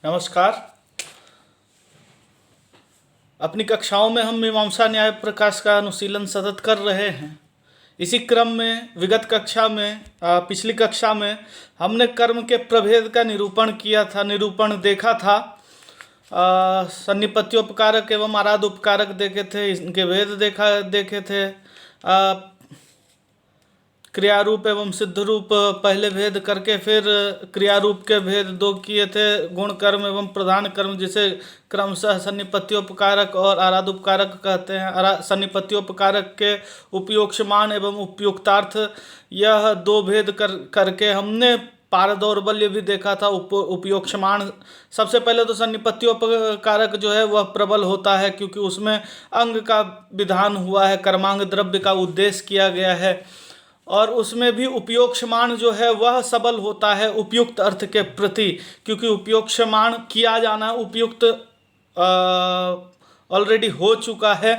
नमस्कार। अपनी कक्षाओं में हम मीमांसा न्याय प्रकाश का अनुशीलन सतत कर रहे हैं। इसी क्रम में विगत कक्षा में पिछली कक्षा में हमने कर्म के प्रभेद का निरूपण देखा था। सन्निपत्योपकारक एवं आराध उपकारक देखे थे, इनके भेद देखे थे। क्रियारूप एवं सिद्ध रूप पहले भेद करके फिर क्रियारूप के भेद दो किए थे, गुण कर्म एवं प्रधान कर्म, जिसे क्रमशः सन्निपत्योपकारक और आराधोपकारक कहते हैं। सन्निपत्योपकारक के उपयोक्ष्यमाण एवं उपयुक्तार्थ, यह दो भेद करके हमने पारदौर्बल्य भी देखा था। उपयोक्ष्यमाण, सबसे पहले तो सन्निपत्योपकारक जो है वह प्रबल होता है, क्योंकि उसमें अंग का विधान हुआ है, कर्मांग द्रव्य का उद्देश्य किया गया है। और उसमें भी उपयोक्ष्यमाण जो है वह सबल होता है उपयुक्त अर्थ के प्रति, क्योंकि उपयोक्ष्यमाण किया जाना उपयुक्त ऑलरेडी हो चुका है।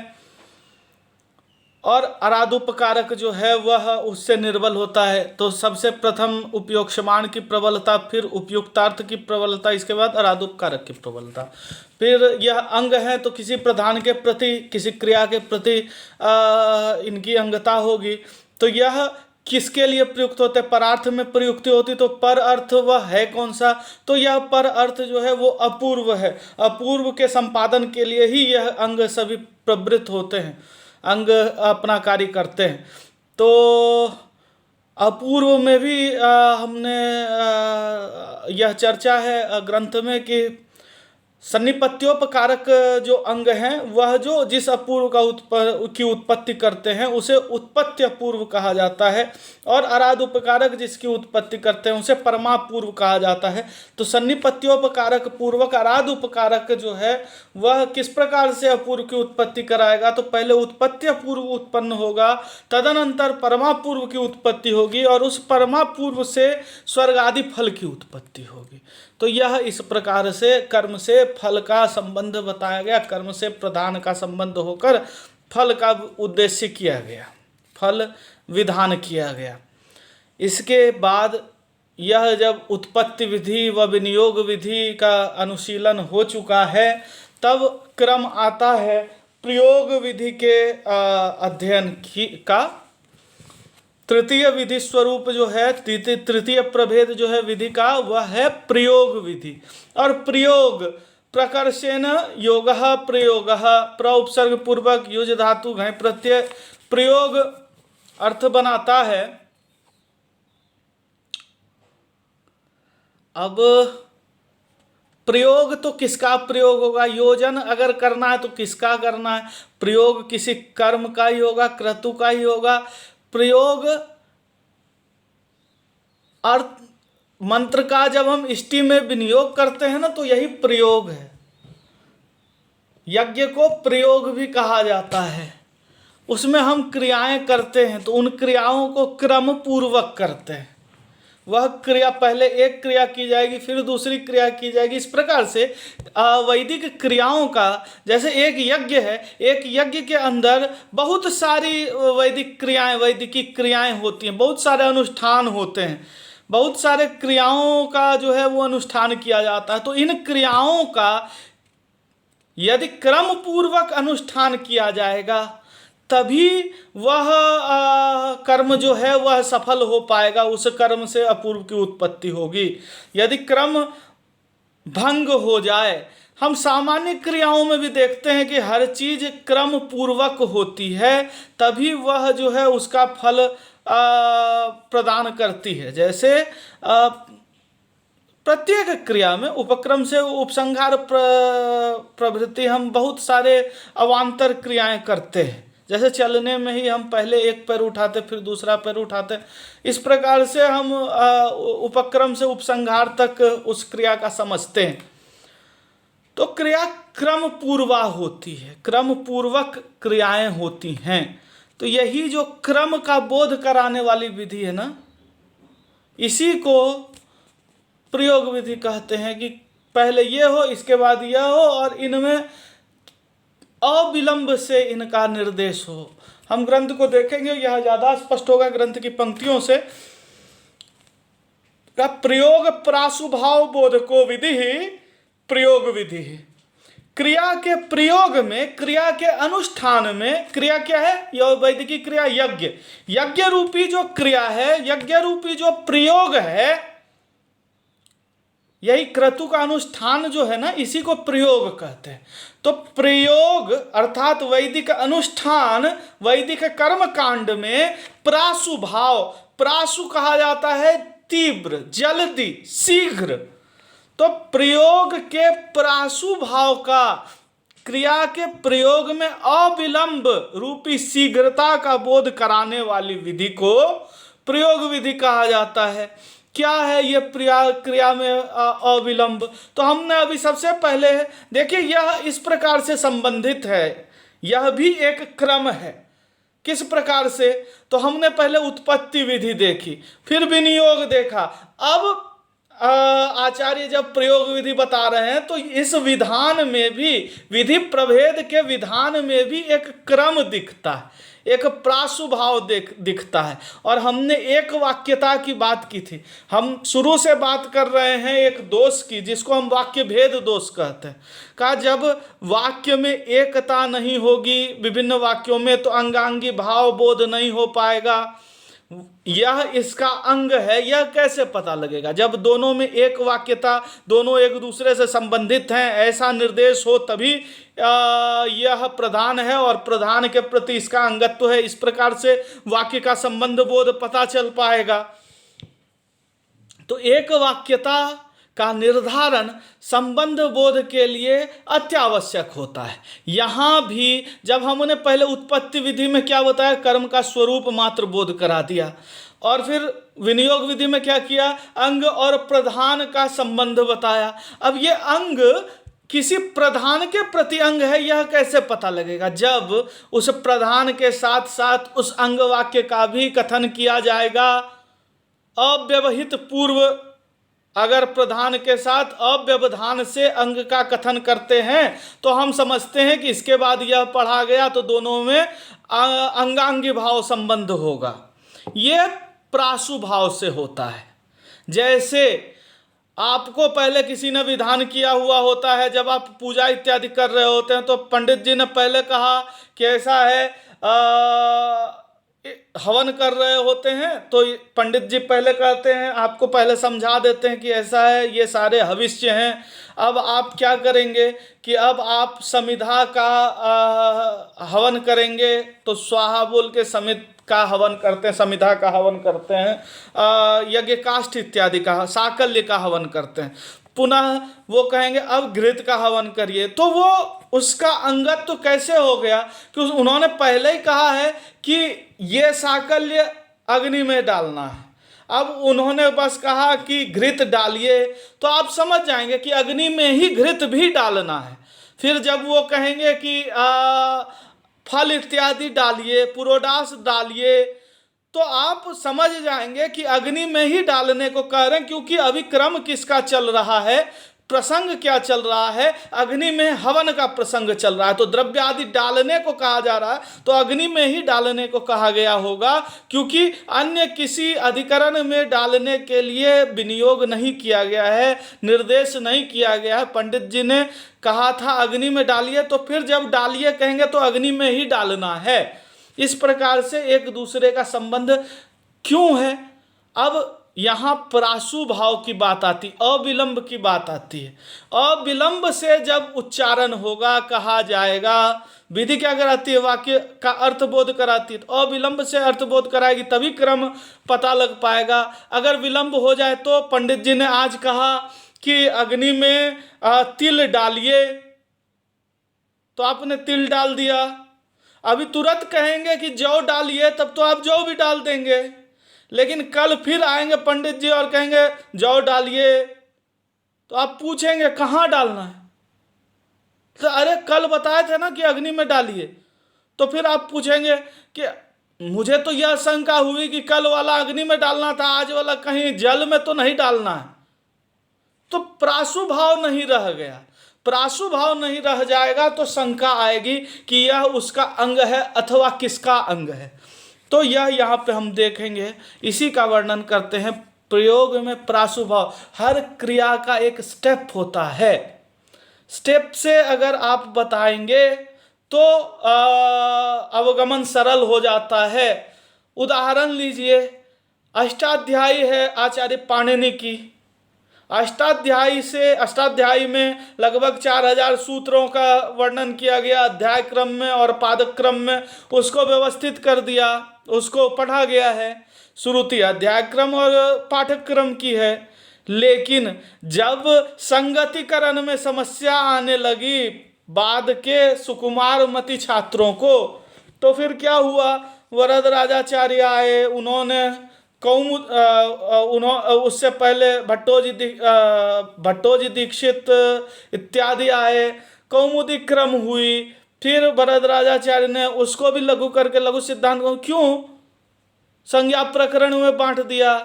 और आराधोपकारक जो है वह उससे निर्बल होता है। तो सबसे प्रथम उपयोक्ष्यमाण की प्रबलता, फिर उपयुक्तार्थ की प्रबलता, इसके बाद आराधोपकारक की प्रबलता। फिर यह अंग है तो किसी प्रधान के प्रति, किसी क्रिया के प्रति इनकी अंगता होगी। तो यह किसके लिए प्रयुक्त होते हैं? परार्थ में प्रयुक्ति होती। तो पर अर्थ वह है कौन सा? तो यह पर अर्थ जो है वो अपूर्व है। अपूर्व के संपादन के लिए ही यह अंग सभी प्रवृत्त होते हैं, अंग अपना कार्य करते हैं। तो अपूर्व में भी हमने यह चर्चा है ग्रंथ में कि सन्निपत्योपकारक जो अंग हैं वह जो जिस अपूर्व की उत्पत्ति करते हैं उसे उत्पत्ति अपूर्व कहा जाता है, और आराधोपकारक जिसकी उत्पत्ति करते हैं उसे परमापूर्व कहा जाता है। तो सन्निपत्योपकारक पूर्वक आराधोपकारक जो है वह किस प्रकार से अपूर्व की उत्पत्ति कराएगा? तो पहले उत्पत्ति अपूर्व उत्पन्न होगा, तदनंतर परमापूर्व की उत्पत्ति होगी, और उस परमापूर्व से स्वर्ग आदि फल की उत्पत्ति होगी। तो यह इस प्रकार से कर्म से फल का संबंध बताया गया, कर्म से प्रधान का संबंध होकर फल का उद्देश्य किया गया, फल विधान किया गया। इसके बाद यह जब उत्पत्ति विधि व विनियोग विधि का अनुशीलन हो चुका है, तब क्रम आता है प्रयोग विधि के अध्ययन का। तृतीय विधि स्वरूप जो है, तृतीय प्रभेद जो है विधि का, वह है प्रयोग विधि। और प्रयोग प्रकर्षेण योग प्रयोग, प्र उपसर्ग पूर्वक युज धातु घय प्रत्यय, प्रयोग अर्थ बनाता है। अब प्रयोग तो किसका प्रयोग होगा? योजन अगर करना है तो किसका करना है? प्रयोग किसी कर्म का ही होगा, क्रतु का ही होगा। प्रयोग अर्थ मंत्र का जब हम इष्टि में विनियोग करते हैं ना, तो यही प्रयोग है। यज्ञ को प्रयोग भी कहा जाता है। उसमें हम क्रियाएं करते हैं तो उन क्रियाओं को क्रम पूर्वक करते हैं। वह क्रिया, पहले एक क्रिया की जाएगी फिर दूसरी क्रिया की जाएगी। इस प्रकार से वैदिक क्रियाओं का, जैसे एक यज्ञ है, एक यज्ञ के अंदर बहुत सारी वैदिकी क्रियाएं होती हैं, बहुत सारे अनुष्ठान होते हैं, बहुत सारे क्रियाओं का जो है वो अनुष्ठान किया जाता है। तो इन क्रियाओं का यदि क्रम पूर्वक अनुष्ठान किया जाएगा तभी वह कर्म जो है वह सफल हो पाएगा, उस कर्म से अपूर्व की उत्पत्ति होगी। यदि क्रम भंग हो जाए, हम सामान्य क्रियाओं में भी देखते हैं कि हर चीज क्रम पूर्वक होती है, तभी वह जो है उसका फल प्रदान करती है। जैसे प्रत्येक क्रिया में उपक्रम से उपसंहार प्रवृत्ति, हम बहुत सारे अवान्तर क्रियाएं करते हैं। जैसे चलने में ही हम पहले एक पैर उठाते फिर दूसरा पैर उठाते, इस प्रकार से हम उपक्रम से उपसंहार तक उस क्रिया का समझते हैं। तो क्रिया क्रम पूर्वा होती है, क्रम पूर्वक क्रियाएं होती हैं। तो यही जो क्रम का बोध कराने वाली विधि है ना, इसी को प्रयोग विधि कहते हैं। कि पहले ये हो, इसके बाद यह हो, और इनमें अविलंब से इनका निर्देश हो। हम ग्रंथ को देखेंगे, यह ज्यादा स्पष्ट होगा ग्रंथ की पंक्तियों से। प्रयोग प्रासुभाव बोध को विधि प्रयोग विधि है। क्रिया के प्रयोग में, क्रिया के अनुष्ठान में, क्रिया क्या है? यह वैदिकी क्रिया यज्ञ, यज्ञ रूपी जो क्रिया है, यज्ञ रूपी जो प्रयोग है, यही क्रतु का अनुष्ठान जो है ना, इसी को प्रयोग कहते हैं। तो प्रयोग अर्थात वैदिक अनुष्ठान, वैदिक कर्म कांड में प्रासु भाव, प्रासु कहा जाता है तीव्र, जल्दी, शीघ्र। तो प्रयोग के प्रासु भाव का, क्रिया के प्रयोग में अविलंब रूपी शीघ्रता का बोध कराने वाली विधि को प्रयोग विधि कहा जाता है। क्या है ये क्रिया में अविलंब? तो हमने अभी सबसे पहले देखिए, यह इस प्रकार से संबंधित है, यह भी एक क्रम है। किस प्रकार से? तो हमने पहले उत्पत्ति विधि देखी, फिर विनियोग देखा। अब आचार्य जब प्रयोग विधि बता रहे हैं तो इस विधान में भी, विधि प्रभेद के विधान में भी एक क्रम दिखता है, एक प्रासुभाव दिखता है। और हमने एक वाक्यता की बात की थी। हम शुरू से बात कर रहे हैं एक दोष की, जिसको हम वाक्य भेद दोष कहते हैं। कहा जब वाक्य में एकता नहीं होगी विभिन्न वाक्यों में, तो अंगांगी भाव बोध नहीं हो पाएगा। यह इसका अंग है, यह कैसे पता लगेगा? जब दोनों में एक वाक्यता, दोनों एक दूसरे से संबंधित हैं, ऐसा निर्देश हो, तभी यह प्रधान है और प्रधान के प्रति इसका अंगत्व है। इस प्रकार से वाक्य का संबंध बोध पता चल पाएगा। तो एक वाक्यता का निर्धारण संबंध बोध के लिए अत्यावश्यक होता है। यहाँ भी जब हमने पहले उत्पत्ति विधि में क्या बताया, कर्म का स्वरूप मात्र बोध करा दिया, और फिर विनियोग विधि में क्या किया, अंग और प्रधान का संबंध बताया। अब ये अंग किसी प्रधान के प्रति अंग है, यह कैसे पता लगेगा? जब उस प्रधान के साथ साथ उस अंग वाक्य का भी कथन किया जाएगा। अव्यवहित पूर्व, अगर प्रधान के साथ अव्यवधान से अंग का कथन करते हैं तो हम समझते हैं कि इसके बाद यह पढ़ा गया, तो दोनों में अंगांगी भाव संबंध होगा। यह प्रासु भाव से होता है। जैसे आपको पहले किसी ने विधान किया हुआ होता है, जब आप पूजा इत्यादि कर रहे होते हैं, तो पंडित जी ने पहले कहा कि ऐसा है, हवन कर रहे होते हैं, तो पंडित जी पहले कहते हैं, आपको पहले समझा देते हैं कि ऐसा है, ये सारे हविष्य हैं। अब आप क्या करेंगे कि अब आप समिधा का हवन करेंगे, तो स्वाहा बोल के समित का हवन करते हैं, समिधा का हवन करते हैं, यज्ञ काष्ठ इत्यादि का, साकल्य का हवन करते हैं। पुनः वो कहेंगे अब घृत का हवन करिए। तो वो उसका अंगत तो कैसे हो गया कि उन्होंने पहले ही कहा है कि ये साकल्य अग्नि में डालना है। अब उन्होंने बस कहा कि घृत डालिए, तो आप समझ जाएंगे कि अग्नि में ही घृत भी डालना है। फिर जब वो कहेंगे कि फल इत्यादि डालिए, पुरोडास डालिए, तो आप समझ जाएंगे कि अग्नि में ही डालने को कह रहे हैं, क्योंकि अभी क्रम किसका चल रहा है, प्रसंग क्या चल रहा है, अग्नि में हवन का प्रसंग चल रहा है। तो द्रव्य आदि डालने को कहा जा रहा है, तो अग्नि में ही डालने को कहा गया होगा, क्योंकि अन्य किसी अधिकरण में डालने के लिए विनियोग नहीं किया गया है, निर्देश नहीं किया गया है। पंडित जी ने कहा था अग्नि में डालिए, तो फिर जब डालिए कहेंगे तो अग्नि में ही डालना है। इस प्रकार से एक दूसरे का संबंध क्यों है? अब यहाँ प्रासु भाव की बात आती, अविलंब की बात आती है। अविलंब से जब उच्चारण होगा, कहा जाएगा, विधि क्या कराती है, वाक्य का अर्थबोध कराती है, तो अविलंब से अर्थबोध कराएगी, तभी क्रम पता लग पाएगा। अगर विलंब हो जाए तो पंडित जी ने आज कहा कि अग्नि में तिल डालिए, तो आपने तिल डाल दिया। अभी तुरंत कहेंगे कि जौ डालिए, तब तो आप जौ भी डाल देंगे। लेकिन कल फिर आएंगे पंडित जी और कहेंगे जौ डालिए, तो आप पूछेंगे कहाँ डालना है, तो अरे कल बताए थे ना कि अग्नि में डालिए। तो फिर आप पूछेंगे कि मुझे तो यह शंका हुई कि कल वाला अग्नि में डालना था, आज वाला कहीं जल में तो नहीं डालना है। तो प्रासु भाव नहीं रह गया। प्रासु भाव नहीं रह जाएगा तो शंका आएगी कि यह उसका अंग है अथवा किसका अंग है। तो यह यहाँ पे हम देखेंगे, इसी का वर्णन करते हैं। प्रयोग में प्रासु भाव, हर क्रिया का एक स्टेप होता है। स्टेप से अगर आप बताएंगे तो अवगमन सरल हो जाता है। उदाहरण लीजिए, अष्टाध्यायी है आचार्य पाणिनि की। अष्टाध्यायी में लगभग 4000 सूत्रों का वर्णन किया गया, अध्याय क्रम में और पादक क्रम में उसको व्यवस्थित कर दिया, उसको पढ़ा गया है। श्रुति अध्याय क्रम और पाठक क्रम की है। लेकिन जब संगतिकरण में समस्या आने लगी बाद के सुकुमार मति छात्रों को, तो फिर क्या हुआ, वरदराजाचार्य आए, उन्होंने उससे पहले भट्टोजी दीक्षित इत्यादि आए, कौमुदी क्रम हुई, फिर वरदराजाचार्य ने उसको भी लघु करके लघु सिद्धांत को क्यों संज्ञा प्रकरण में बांट दिया,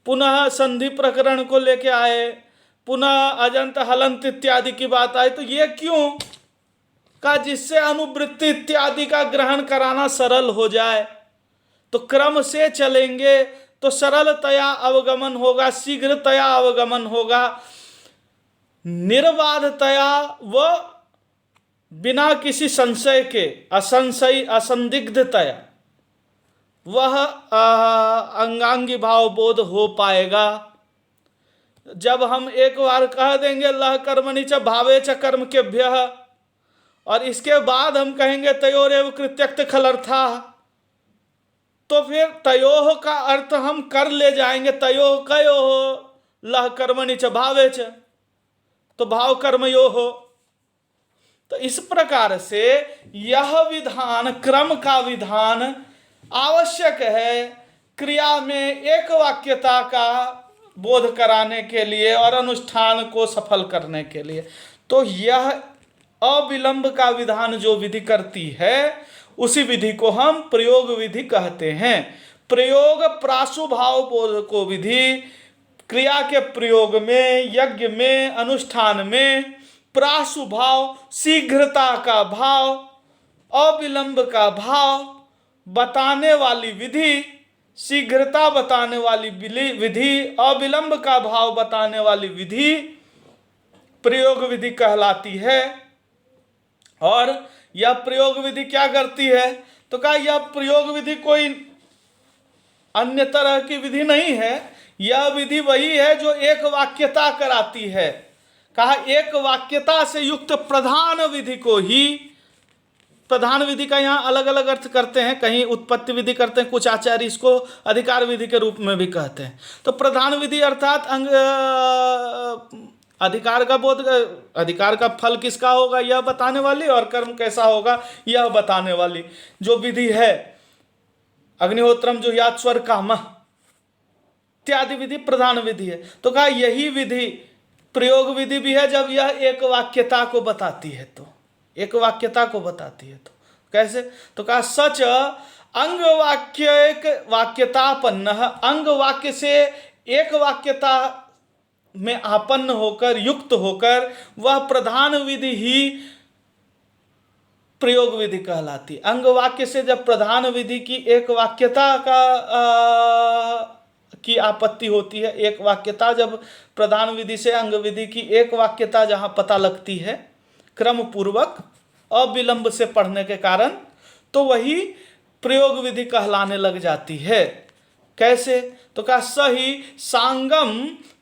पुनः संधि प्रकरण को लेके आए, पुनः अजंत हलंत इत्यादि की बात आई। तो ये क्यों का, जिससे अनुवृत्ति इत्यादि का ग्रहण कराना सरल हो जाए। तो क्रम से चलेंगे तो सरलतया अवगमन होगा, शीघ्रतया अवगमन होगा, निर्बाधतया व बिना किसी संशय के, असंदिग्धतया वह अंगांगी भाव बोध हो पाएगा। जब हम एक बार कह देंगे लह कर्मणि च भावे च कर्म केभ्यः, और इसके बाद हम कहेंगे तयोरेव कृत्यक्त खलर्था, तो फिर तयोह का अर्थ हम कर ले जाएंगे, तयोह कयोह लह कर्मणि च भावे च, तो भाव कर्मयोह। तो इस प्रकार से यह विधान, क्रम का विधान आवश्यक है क्रिया में एक वाक्यता का बोध कराने के लिए और अनुष्ठान को सफल करने के लिए। तो यह अविलंब का विधान जो विधि करती है उसी विधि को हम प्रयोग विधि कहते हैं। प्रयोग प्रासुभाव बोध को विधि, क्रिया के प्रयोग में, यज्ञ में, अनुष्ठान में प्रासुभाव, शीघ्रता का भाव, अविलंब का भाव बताने वाली विधि, शीघ्रता बताने वाली विधि, अविलंब का भाव बताने वाली विधि प्रयोग विधि कहलाती है। और यह प्रयोग विधि क्या करती है, तो कहा यह प्रयोग विधि कोई अन्य तरह की विधि नहीं है, यह विधि वही है जो एक वाक्यता कराती है। कहा एक वाक्यता से युक्त प्रधान विधि को ही, प्रधान विधि का यहाँ अलग अलग अर्थ करते हैं, कहीं उत्पत्ति विधि करते हैं, कुछ आचार्य इसको अधिकार विधि के रूप में भी कहते हैं। तो प्रधान विधि अर्थात अधिकार का बोध, अधिकार का फल किसका होगा यह बताने वाली, और कर्म कैसा होगा यह बताने वाली जो विधि है। अग्निहोत्रम जुह्यात् स्वर कामः इत्यादि विधि प्रधान विधि है। तो कहा यही विधि प्रयोग विधि भी है जब यह एक वाक्यता को बताती है, तो एक वाक्यता को बताती है। तो कैसे, तो कहा सच अंग वाक्य एक वाक्यतापन्न, अंग वाक्य से एक वाक्यता में आपन्न होकर, युक्त होकर वह प्रधान विधि ही प्रयोग विधि कहलाती। अंग वाक्य से जब प्रधान विधि की एक वाक्यता की आपत्ति होती है, एक वाक्यता जब प्रधान विधि से अंग विधि की एक वाक्यता जहां पता लगती है क्रम पूर्वक अविलंब से पढ़ने के कारण, तो वही प्रयोग विधि कहलाने लग जाती है। कैसे, तो कहा सही सांगम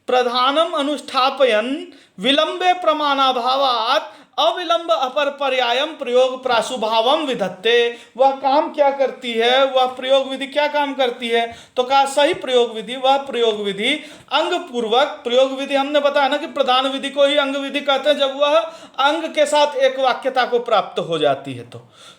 प्रधानम अनुष्ठापयन विलंबे प्रमाणाभावात अविलंब अपर पर्यायम प्रयोग प्रासुभावम विधत्ते। वह काम क्या करती है, वह प्रयोग विधि क्या काम करती है, तो कहा सही प्रयोग विधि, वह प्रयोग विधि अंग पूर्वक, प्रयोग विधि हमने बताया ना कि प्रधान विधि को ही अंग विधि कहते हैं जब वह अंग के साथ एक वाक्यता को प्राप्त हो जाती है।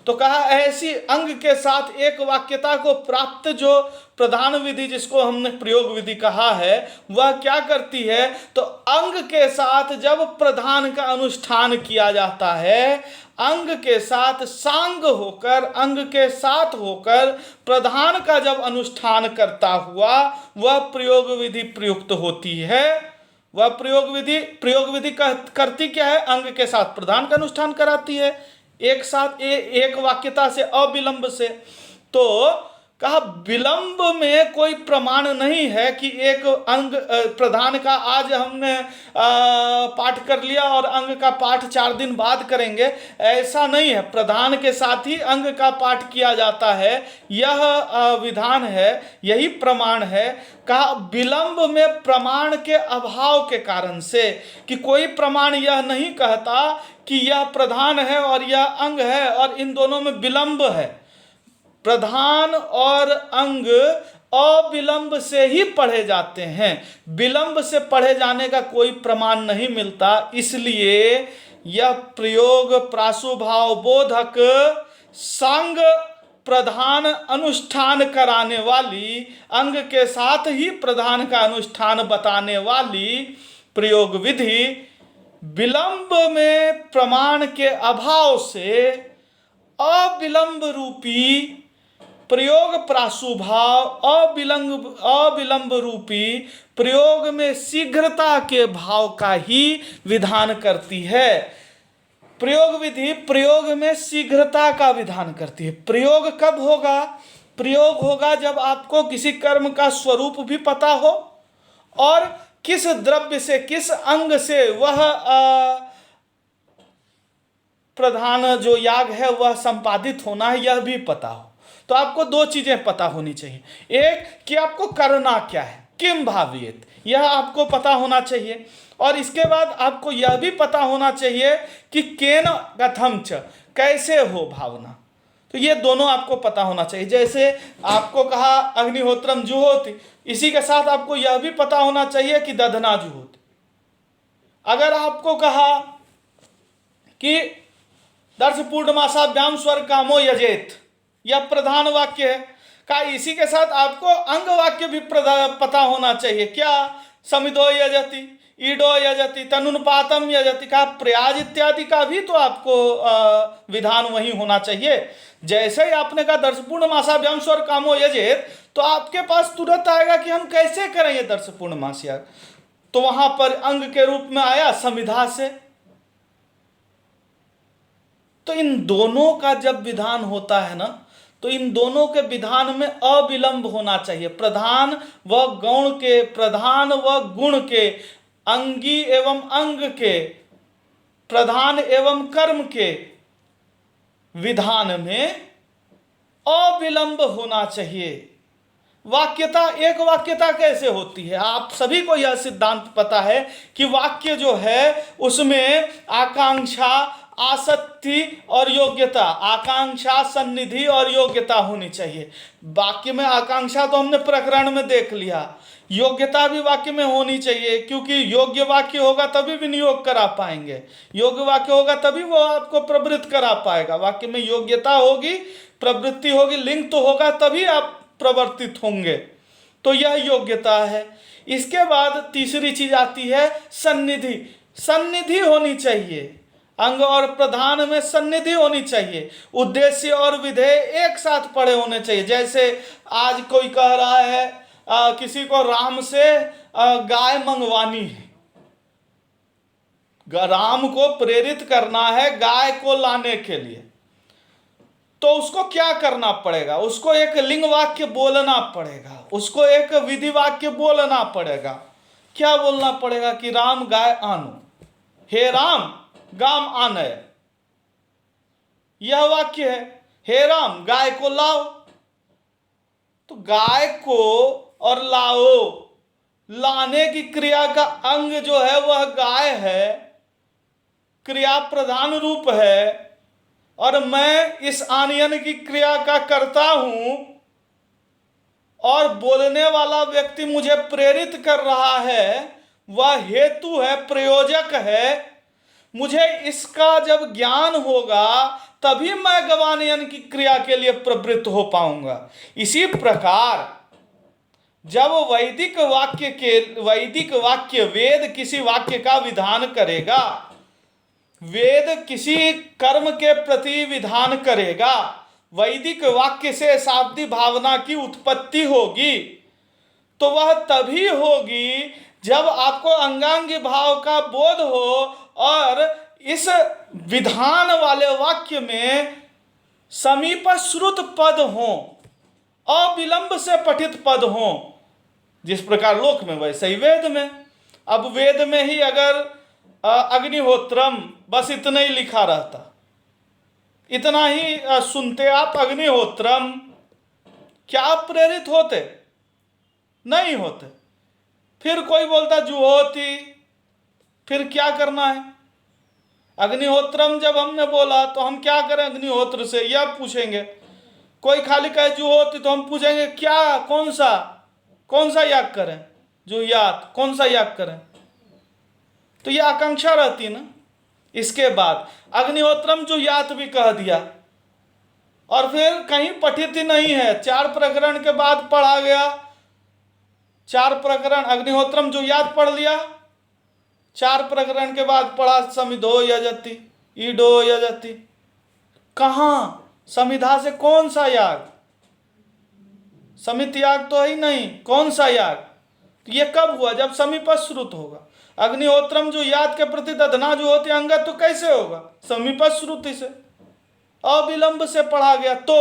तो कहा ऐसी अंग के साथ एक वाक्यता को प्राप्त जो प्रधान विधि जिसको हमने प्रयोग विधि कहा है, वह क्या करती है, तो अंग के साथ जब प्रधान का अनुष्ठान किया जाता है, अंग के साथ सांग होकर, अंग के साथ होकर प्रधान का जब अनुष्ठान करता हुआ वह प्रयोग विधि प्रयुक्त होती है। वह प्रयोग विधि करती क्या है, अंग के साथ प्रधान का अनुष्ठान कराती है, एक साथ एक वाक्यता से अविलंब से। तो कहा विलंब में कोई प्रमाण नहीं है कि एक अंग प्रधान का आज हमने पाठ कर लिया और अंग का पाठ 4 दिन बाद करेंगे, ऐसा नहीं है। प्रधान के साथ ही अंग का पाठ किया जाता है, यह विधान है, यही प्रमाण है। कहा विलंब में प्रमाण के अभाव के कारण से, कि कोई प्रमाण यह नहीं कहता कि यह प्रधान है और यह अंग है और इन दोनों में विलंब है। प्रधान और अंग अविलंब से ही पढ़े जाते हैं, विलंब से पढ़े जाने का कोई प्रमाण नहीं मिलता। इसलिए यह प्रयोग प्रासुभाव बोधक संग प्रधान अनुष्ठान कराने वाली, अंग के साथ ही प्रधान का अनुष्ठान बताने वाली प्रयोग विधि विलंब में प्रमाण के अभाव से अविलंब रूपी प्रयोग प्रासुभाव, अविलंब रूपी प्रयोग में शीघ्रता के भाव का ही विधान करती है। प्रयोग विधि प्रयोग में शीघ्रता का विधान करती है। प्रयोग कब होगा? प्रयोग होगा जब आपको किसी कर्म का स्वरूप भी पता हो और किस द्रव्य से, किस अंग से वह प्रधान जो याग है वह संपादित होना है, यह भी पता हो। तो आपको 2 चीजें पता होनी चाहिए। एक कि आपको करना क्या है, किम भावेत, यह आपको पता होना चाहिए। और इसके बाद आपको यह भी पता होना चाहिए कि केन कथम च, कैसे हो भावना। तो ये दोनों आपको पता होना चाहिए। जैसे आपको कहा अग्निहोत्रम जुहोति, इसी के साथ आपको यह भी पता होना चाहिए कि दधना जुहोति। अगर आपको कहा कि दर्श पूर्णमासाभ्याम स्वर्ग कामो यजेत, यह प्रधान वाक्य है, का इसी के साथ आपको अंग वाक्य भी पता होना चाहिए। क्या? समिधो यजति, ईडो यजति, तनुपातम यजति, का प्रयाज इत्यादि का भी तो आपको विधान वही होना चाहिए। जैसे ही आपने कहा दर्श पूर्णमासाभ्याम स्वर्ग कामो यजेत, तो आपके पास तुरंत आएगा कि हम कैसे करें ये दर्श पूर्णमास याग। तो वहां पर अंग के रूप में आया समिधा से। तो इन दोनों का जब विधान होता है ना, तो इन दोनों के विधान में अविलंब होना चाहिए। प्रधान व गौण के, प्रधान व गुण के, अंगी एवं अंग के, प्रधान एवं कर्म के विधान में अविलंब होना चाहिए। वाक्यता, एक वाक्यता कैसे होती है? आप सभी को यह सिद्धांत पता है कि वाक्य जो है उसमें आकांक्षा, आसक्ति और योग्यता, आकांक्षा, सन्निधि और योग्यता होनी चाहिए। वाक्य में आकांक्षा तो हमने प्रकरण में देख लिया, योग्यता भी वाक्य में होनी चाहिए, क्योंकि योग्य वाक्य होगा तभी विनियोग करा पाएंगे, योग्य वाक्य होगा तभी वो आपको प्रवृत्त करा पाएगा। वाक्य में योग्यता होगी, प्रवृत्ति होगी, लिंग तो होगा तभी आप प्रवर्तित होंगे। तो यह योग्यता है। इसके बाद तीसरी चीज आती है सन्निधि। सन्निधि होनी चाहिए, अंग और प्रधान में सन्निधि होनी चाहिए। उद्देश्य और विधेय एक साथ पड़े होने चाहिए। जैसे आज कोई कह रहा है किसी को राम से गाय मंगवानी है, राम को प्रेरित करना है गाय को लाने के लिए, तो उसको क्या करना पड़ेगा? उसको एक लिंग वाक्य बोलना पड़ेगा, उसको एक विधि वाक्य बोलना पड़ेगा। क्या बोलना पड़ेगा? कि राम गाय आनो, हे राम गाम आने, यह वाक्य है। हे राम गाय को लाओ, तो गाय को और लाओ, लाने की क्रिया का अंग जो है वह गाय है, क्रिया प्रधान रूप है, और मैं इस आनयन की क्रिया का करता हूं और बोलने वाला व्यक्ति मुझे प्रेरित कर रहा है, वह हेतु है, प्रयोजक है। मुझे इसका जब ज्ञान होगा तभी मैं गवानयन की क्रिया के लिए प्रवृत्त हो पाऊंगा। इसी प्रकार जब वैदिक वाक्य वेद किसी वाक्य का विधान करेगा, वेद किसी कर्म के प्रति विधान करेगा, वैदिक वाक्य से शाब्दिक भावना की उत्पत्ति होगी, तो वह तभी होगी जब आपको अंगांगी भाव का बोध हो और इस विधान वाले वाक्य में समीप श्रुत पद हो। अविलंब से पठित पद हों, जिस प्रकार लोक में वैसे ही वेद में। अब वेद में ही अगर अग्निहोत्रम बस इतना ही लिखा रहता, इतना ही सुनते आप अग्निहोत्रम, क्या आप प्रेरित होते? नहीं होते। फिर कोई बोलता जुहोती, फिर क्या करना है? अग्निहोत्रम जब हमने बोला तो हम क्या करें अग्निहोत्र से, यह पूछेंगे। कोई खाली कहे जुहोती तो हम पूछेंगे क्या, कौन सा याग करें, जो याग, कौन सा याग करें? तो यह आकांक्षा रहती ना। इसके बाद अग्निहोत्रम जो यात भी कह दिया, और फिर कहीं पठित ही नहीं है, 4 प्रकरण के बाद पढ़ा गया, 4 प्रकरण अग्निहोत्रम जो याद पढ़ लिया, 4 प्रकरण के बाद पढ़ा समिधो यजति, ईडो यजति। कहाँ समिधा से कौन सा याग? समित याग तो ही नहीं, कौन सा याग? ये कब हुआ? जब समीपश्रुत होगा। अग्निहोत्रम जो याद के प्रति दधना जो होती अंगत, तो कैसे होगा? समीपश्रुति से, अविलंब से पढ़ा गया। तो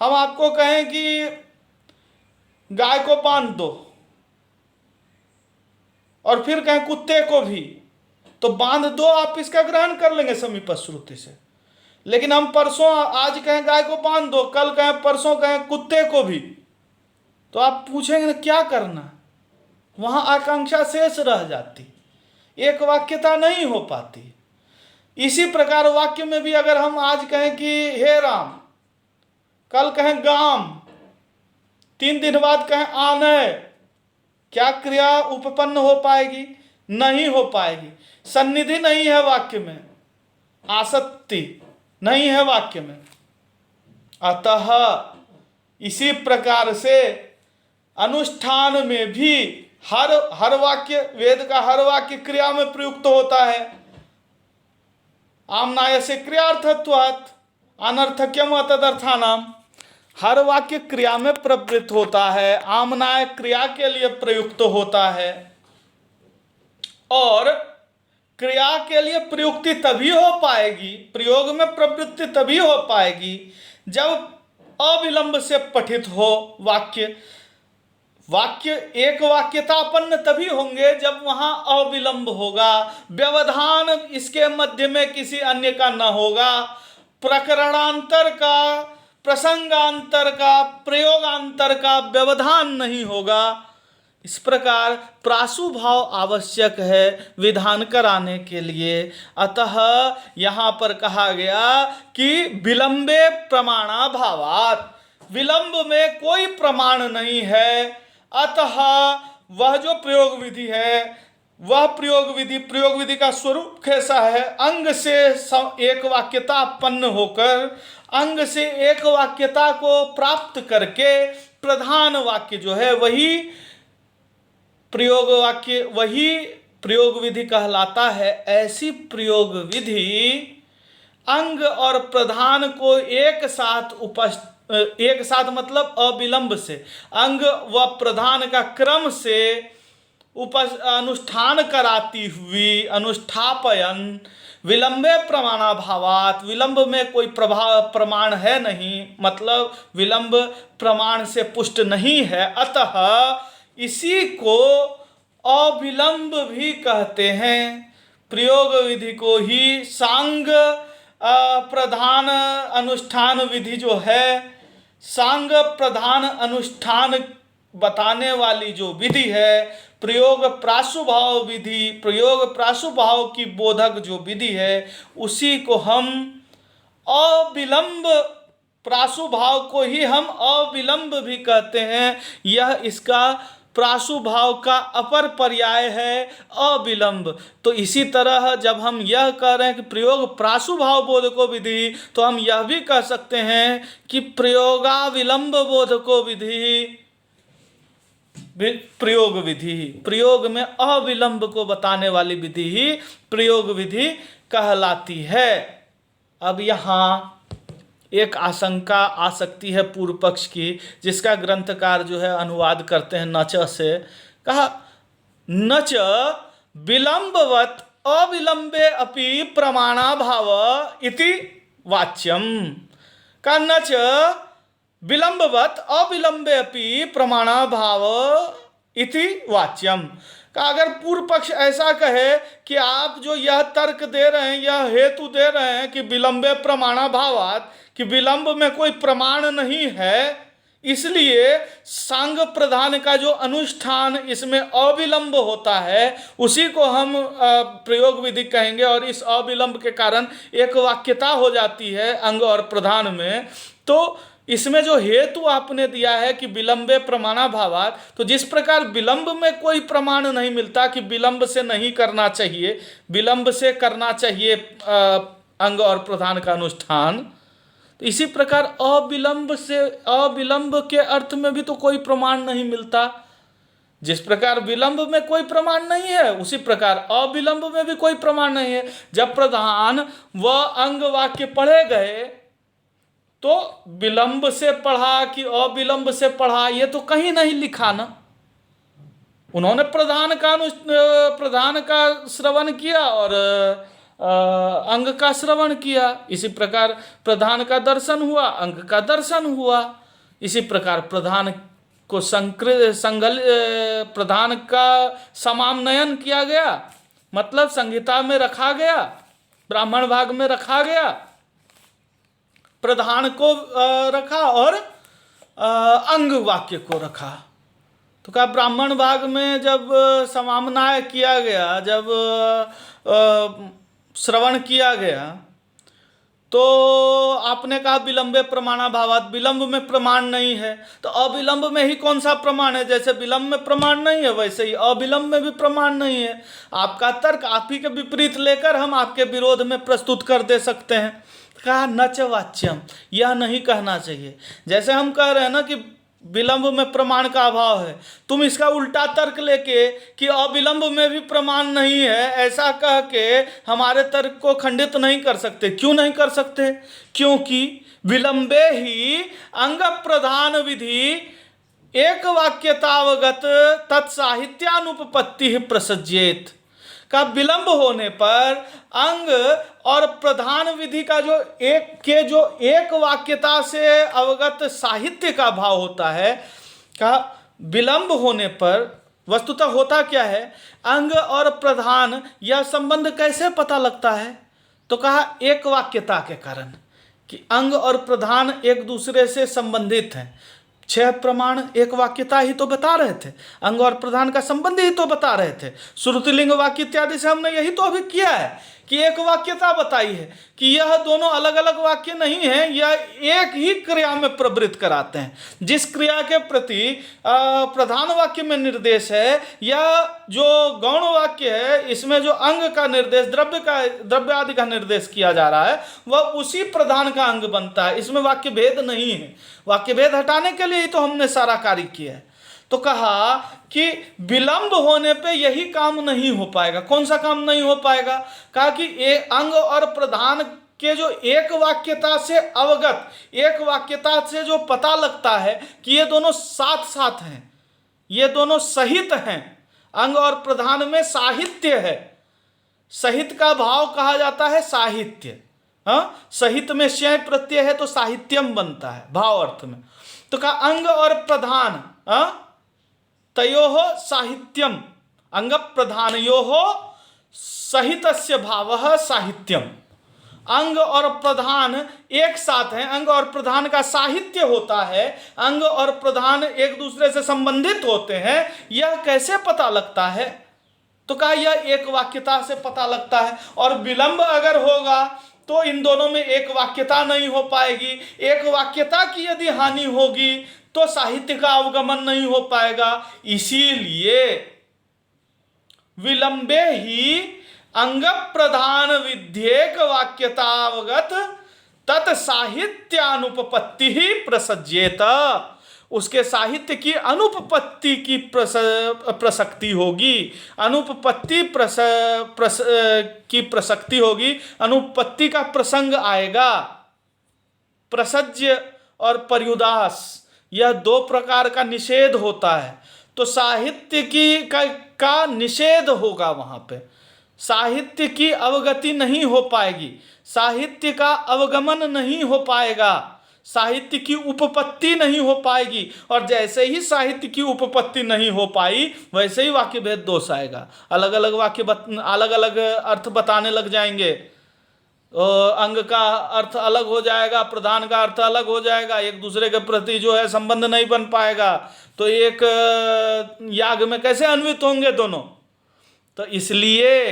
हम आपको कहें कि गाय को बांध दो, और फिर कहें कुत्ते को भी, तो बांध दो आप इसका ग्रहण कर लेंगे समीपश्रुति से। लेकिन हम परसों आज कहें गाय को बांध दो, कल कहें, परसों कहें कुत्ते को भी, तो आप पूछेंगे क्या करना है? वहां आकांक्षा शेष रह जाती, एक वाक्यता नहीं हो पाती। इसी प्रकार वाक्य में भी अगर हम आज कहें कि हे राम, कल कहें गाम, 3 दिन बाद कहें आने, क्या क्रिया उपपन्न हो पाएगी? नहीं हो पाएगी। सन्निधि नहीं है वाक्य में, आसक्ति नहीं है वाक्य में। अतः इसी प्रकार से अनुष्ठान में भी हर वाक्य, वेद का हर वाक्य क्रिया में प्रयुक्त होता है। आमनाय से क्रियार्थत्वात् अनर्थक्यम तदर्थानाम, हर वाक्य क्रिया में प्रवृत्त होता है, आमनाय क्रिया के लिए प्रयुक्त होता है। और क्रिया के लिए प्रयुक्ति तभी हो पाएगी, प्रयोग में प्रवृत्ति तभी हो पाएगी जब अविलंब से पठित हो वाक्य। वाक्य एक वाक्यतापन्न तभी होंगे जब वहां अविलंब होगा, व्यवधान इसके मध्य में किसी अन्य का न होगा, प्रकरणांतर का, प्रसंगांतर का, प्रयोगांतर का व्यवधान नहीं होगा। इस प्रकार प्रासुभाव आवश्यक है विधान कराने के लिए। अतः यहाँ पर कहा गया कि विलंबे प्रमाणाभावात्, विलंब में कोई प्रमाण नहीं है। अतः वह जो प्रयोग विधि है, वह प्रयोग विधि का स्वरूप कैसा है? अंग से एक वाक्यता उत्पन्न होकर, अंग से एक वाक्यता को प्राप्त करके प्रधान वाक्य जो है वही प्रयोग वाक्य, वही प्रयोग विधि कहलाता है। ऐसी प्रयोग विधि अंग और प्रधान को एक साथ मतलब अविलंब से अंग व प्रधान का क्रम से अनुष्ठान कराती हुई, अनुष्ठापयन विलंबे प्रमाणाभावात्, विलंब में कोई प्रमाण है नहीं, मतलब विलंब प्रमाण से पुष्ट नहीं है। अतः इसी को अविलंब भी कहते हैं। प्रयोग विधि को ही सांग प्रधान अनुष्ठान विधि जो है, सांग प्रधान अनुष्ठान बताने वाली जो विधि है, प्रयोग प्रासुभाव विधि, प्रयोग प्रासुभाव की बोधक जो विधि है, उसी को हम अविलंब, प्रासुभाव को ही हम अविलंब भी कहते हैं। यह इसका प्रासुभाव का अपर पर्याय है अविलंब। तो इसी तरह जब हम यह कह रहे हैं कि प्रयोग प्रासुभाव बोधको विधि, तो हम यह भी कह सकते हैं कि प्रयोगाविलंब बोधको विधि, प्रयोग विधि, प्रयोग में अविलंब को बताने वाली विधि ही प्रयोग विधि कहलाती है। अब यहाँ एक आशंका आ सकती है पूर्व पक्ष की, जिसका ग्रंथकार जो है अनुवाद करते हैं नच से। कहा नच विलंबवत अविलंबे अपि प्रमाणाभाव इति वाच्यम। का नच विलंबवत अविलंबे अपि प्रमाणाभाव इति वाच्यम। का अगर पूर्व पक्ष ऐसा कहे कि आप जो यह तर्क दे रहे हैं, यह हेतु दे रहे हैं कि विलंबे प्रमाणाभावात, कि विलंब में कोई प्रमाण नहीं है, इसलिए सांग प्रधान का जो अनुष्ठान इसमें अविलंब होता है उसी को हम प्रयोग विधि कहेंगे, और इस अविलंब के कारण एक वाक्यता हो जाती है अंग और प्रधान में। तो इसमें जो हेतु आपने दिया है कि विलंबे प्रमाणाभावात, तो जिस प्रकार विलंब में कोई प्रमाण नहीं मिलता कि विलंब से नहीं करना चाहिए, विलंब से करना चाहिए अंग और प्रधान का अनुष्ठान, तो इसी प्रकार अविलंब से, अविलंब के अर्थ में भी तो कोई प्रमाण नहीं मिलता। जिस प्रकार विलंब में कोई प्रमाण नहीं है उसी प्रकार अविलंब में भी कोई प्रमाण नहीं है। जब प्रधान व अंग वाक्य पढ़े गए तो विलंब से पढ़ा कि अविलंब से पढ़ा, ये तो कहीं नहीं लिखा ना। उन्होंने प्रधान का श्रवण किया और अंग का श्रवण किया। इसी प्रकार प्रधान का दर्शन हुआ, अंग का दर्शन हुआ। इसी प्रकार प्रधान को प्रधान का समामनयन किया गया, मतलब संहिता में रखा गया, ब्राह्मण भाग में रखा गया, प्रधान को रखा और अंग वाक्य को रखा। तो कहा ब्राह्मण भाग में जब समामनाय किया गया, जब श्रवण किया गया, तो आपने कहा विलंबे प्रमाणाभावात, विलंब में प्रमाण नहीं है। तो अविलंब में ही कौन सा प्रमाण है? जैसे विलंब में प्रमाण नहीं है वैसे ही अविलंब में भी प्रमाण नहीं है। आपका तर्क आप ही के विपरीत लेकर हम आपके विरोध में प्रस्तुत कर दे सकते हैं। कहा न च वाच्यम, यह नहीं कहना चाहिए। जैसे हम कह रहे हैं ना कि विलंब में प्रमाण का अभाव है, तुम इसका उल्टा तर्क लेके कि अविलंब में भी प्रमाण नहीं है ऐसा कह के हमारे तर्क को खंडित नहीं कर सकते। क्यों नहीं कर सकते? क्योंकि विलंबे ही अंग प्रधान विधि एक वाक्यतावगत तत्साहित्यानुपपत्ति प्रसज्येत। का विलंब होने पर अंग और प्रधान विधि का जो एक वाक्यता से अवगत साहित्य का भाव होता है, का विलंब होने पर वस्तुतः होता क्या है? अंग और प्रधान यह संबंध कैसे पता लगता है? तो कहा एक वाक्यता के कारण, कि अंग और प्रधान एक दूसरे से संबंधित हैं। 6 प्रमाण एक वाक्यता ही तो बता रहे थे, अंग और प्रधान का संबंध ही तो बता रहे थे। श्रुतिलिंग वाक्य इत्यादि से हमने यही तो अभी किया है कि एक वाक्यता बताई है कि यह दोनों अलग अलग वाक्य नहीं है, यह एक ही क्रिया में प्रवृत्त कराते हैं। जिस क्रिया के प्रति प्रधान वाक्य में निर्देश है या जो गौण वाक्य है, इसमें जो अंग का निर्देश, द्रव्य आदि का निर्देश किया जा रहा है, वह उसी प्रधान का अंग बनता है। इसमें वाक्य भेद नहीं है। वाक्य भेद हटाने के लिए ही तो हमने सारा कार्य किया है। तो कहा कि विलंब होने पे यही काम नहीं हो पाएगा। कौन सा काम नहीं हो पाएगा? कहा कि अंग और प्रधान के जो एक वाक्यता से अवगत, एक वाक्यता से जो पता लगता है कि ये दोनों साथ साथ हैं, ये दोनों सहित हैं। अंग और प्रधान में साहित्य है, सहित का भाव कहा जाता है साहित्य। हाँ, सहित में शय प्रत्यय है तो साहित्यम बनता है भाव अर्थ में। तो कहा अंग और प्रधान तयोः साहित्यम, अंग प्रधानयोः सहितस्य भावः साहित्यम। अंग और प्रधान एक साथ हैं, अंग और प्रधान का साहित्य होता है, अंग और प्रधान एक दूसरे से संबंधित होते हैं। यह कैसे पता लगता है? तो कहा यह एक वाक्यता से पता लगता है। और विलंब अगर होगा तो इन दोनों में एक वाक्यता नहीं हो पाएगी। एक वाक्यता की यदि हानि होगी तो साहित्य का अवगमन नहीं हो पाएगा। इसीलिए विलंबे ही अंग प्रधान विध्येक वाक्यतावगत तत् साहित्यानुपपत्ति ही प्रसज्येत। उसके साहित्य की अनुपपत्ति की प्रसक्ति होगी, अनुपपत्ति की प्रसक्ति होगी, अनुपपत्ति का प्रसंग आएगा। प्रसज्य और पर्युदास यह 2 प्रकार का निषेध होता है। तो साहित्य की का निषेध होगा, वहां पे साहित्य की अवगति नहीं हो पाएगी, साहित्य का अवगमन नहीं हो पाएगा, साहित्य की उपपत्ति नहीं हो पाएगी, और जैसे ही साहित्य की उपपत्ति नहीं हो पाई वैसे ही वाक्य भेद दोष आएगा। अलग अलग अलग अलग अर्थ बताने लग जाएंगे, अंग का अर्थ अलग हो जाएगा, प्रधान का अर्थ अलग हो जाएगा, एक दूसरे के प्रति जो है संबंध नहीं बन पाएगा, तो एक याग में कैसे अन्वित होंगे दोनों। तो इसलिए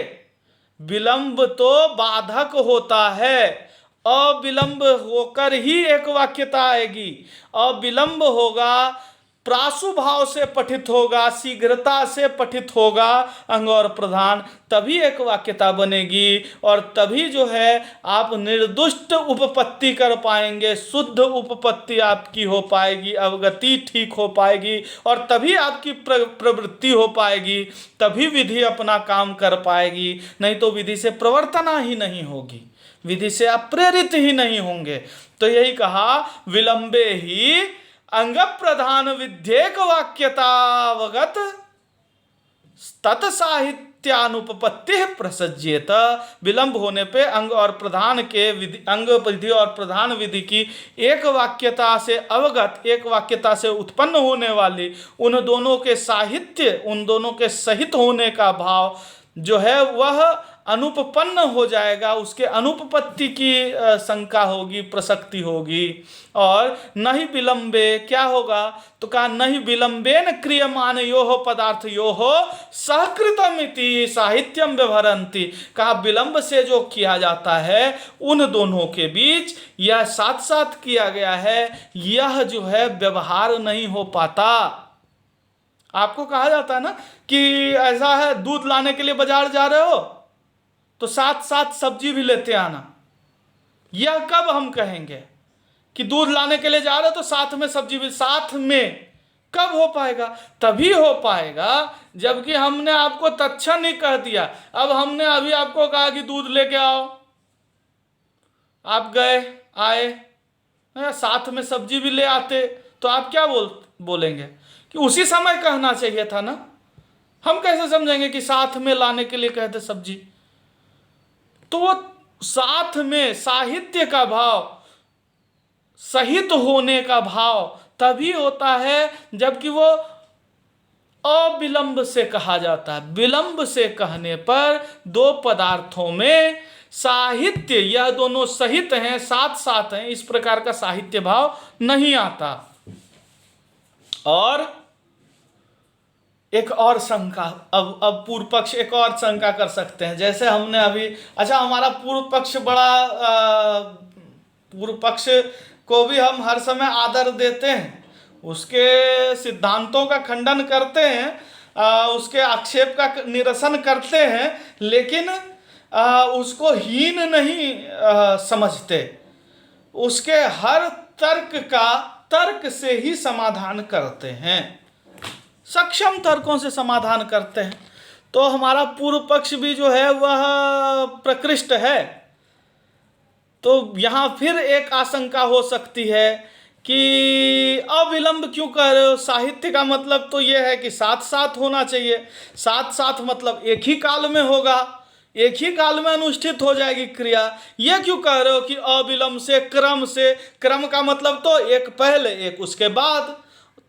विलंब तो बाधक होता है, अविलंब होकर ही एक वाक्यता आएगी। अविलंब होगा, प्रासु भाव से पठित होगा, शीघ्रता से पठित होगा अंग और प्रधान, तभी एक वाक्यता बनेगी, और तभी जो है आप निर्दुष्ट उपपत्ति कर पाएंगे, शुद्ध उपपत्ति आपकी हो पाएगी, अवगति ठीक हो पाएगी, और तभी आपकी प्रवृत्ति हो पाएगी, तभी विधि अपना काम कर पाएगी। नहीं तो विधि से प्रवर्तना ही नहीं होगी, विधि से आप प्रेरित ही नहीं होंगे। तो यही कहा, विलंबे ही अंग प्रधान विध्येक वाक्यतावगत तत्साहित्यानुपपत्ति प्रसज्येत। विलंब होने पे अंग और प्रधान के अंग विधि और प्रधान विधि की एक वाक्यता से अवगत, एक वाक्यता से उत्पन्न होने वाली उन दोनों के साहित्य, उन दोनों के सहित होने का भाव जो है वह अनुपपन्न हो जाएगा, उसके अनुपपत्ति की शंका होगी, प्रसक्ति होगी। और नहीं विलंबे क्या होगा, तो कहा नहीं विलंबेन क्रियमाण यो पदार्थ यो सहकृतम इति साहित्यम व्यवहरन्ति। कहा विलंब से जो किया जाता है उन दोनों के बीच यह साथ साथ किया गया है, यह जो है व्यवहार नहीं हो पाता। आपको कहा जाता है ना कि ऐसा है, दूध लाने के लिए बाजार जा रहे हो तो साथ साथ सब्जी भी लेते आना। यह कब हम कहेंगे कि दूध लाने के लिए जा रहे हो तो साथ में सब्जी भी, साथ में कब हो पाएगा? तभी हो पाएगा जबकि हमने आपको तत्क्षण ही कह दिया। अब हमने अभी आपको कहा कि दूध लेके आओ, आप गए आए, साथ में सब्जी भी ले आते, तो आप क्या बोलेंगे कि उसी समय कहना चाहिए था ना। हम कैसे समझेंगे कि साथ में लाने के लिए कहते सब्जी? तो वो साथ में साहित्य का भाव, सहित होने का भाव तभी होता है जबकि वो अविलंब से कहा जाता है। विलंब से कहने पर दो पदार्थों में साहित्य, यह दोनों सहित हैं, साथ साथ हैं, इस प्रकार का साहित्य भाव नहीं आता। और एक और शंका, अब पूर्व पक्ष एक और शंका कर सकते हैं। जैसे हमने अभी, अच्छा हमारा पूर्व पक्ष बड़ा, पूर्व पक्ष को भी हम हर समय आदर देते हैं, उसके सिद्धांतों का खंडन करते हैं, उसके आक्षेप का निरसन करते हैं, लेकिन उसको हीन नहीं समझते, उसके हर तर्क का तर्क से ही समाधान करते हैं, सक्षम तर्कों से समाधान करते हैं। तो हमारा पूर्व पक्ष भी जो है वह प्रकृष्ट है। तो यहाँ फिर एक आशंका हो सकती है कि अविलंब क्यों कह रहे हो? साहित्य का मतलब तो यह है कि साथ साथ होना चाहिए, साथ साथ मतलब एक ही काल में होगा, एक ही काल में अनुष्ठित हो जाएगी क्रिया। यह क्यों कह रहे हो कि अविलंब से, क्रम का मतलब तो एक पहले एक उसके बाद,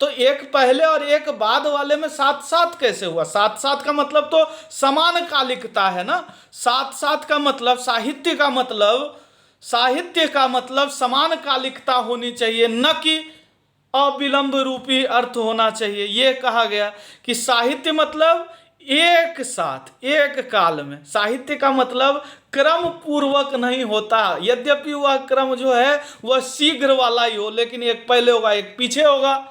तो एक पहले और एक बाद वाले में साथ साथ कैसे हुआ? साथ साथ का मतलब तो समान कालिकता है ना। साथ साथ का मतलब, साहित्य का मतलब समान कालिकता होनी चाहिए, न कि अविलंब रूपी अर्थ होना चाहिए। ये कहा गया कि साहित्य मतलब एक साथ, एक काल में। साहित्य का मतलब क्रम पूर्वक नहीं होता, यद्यपि वह क्रम जो है वह शीघ्र वाला ही हो, लेकिन एक पहले होगा एक पीछे होगा।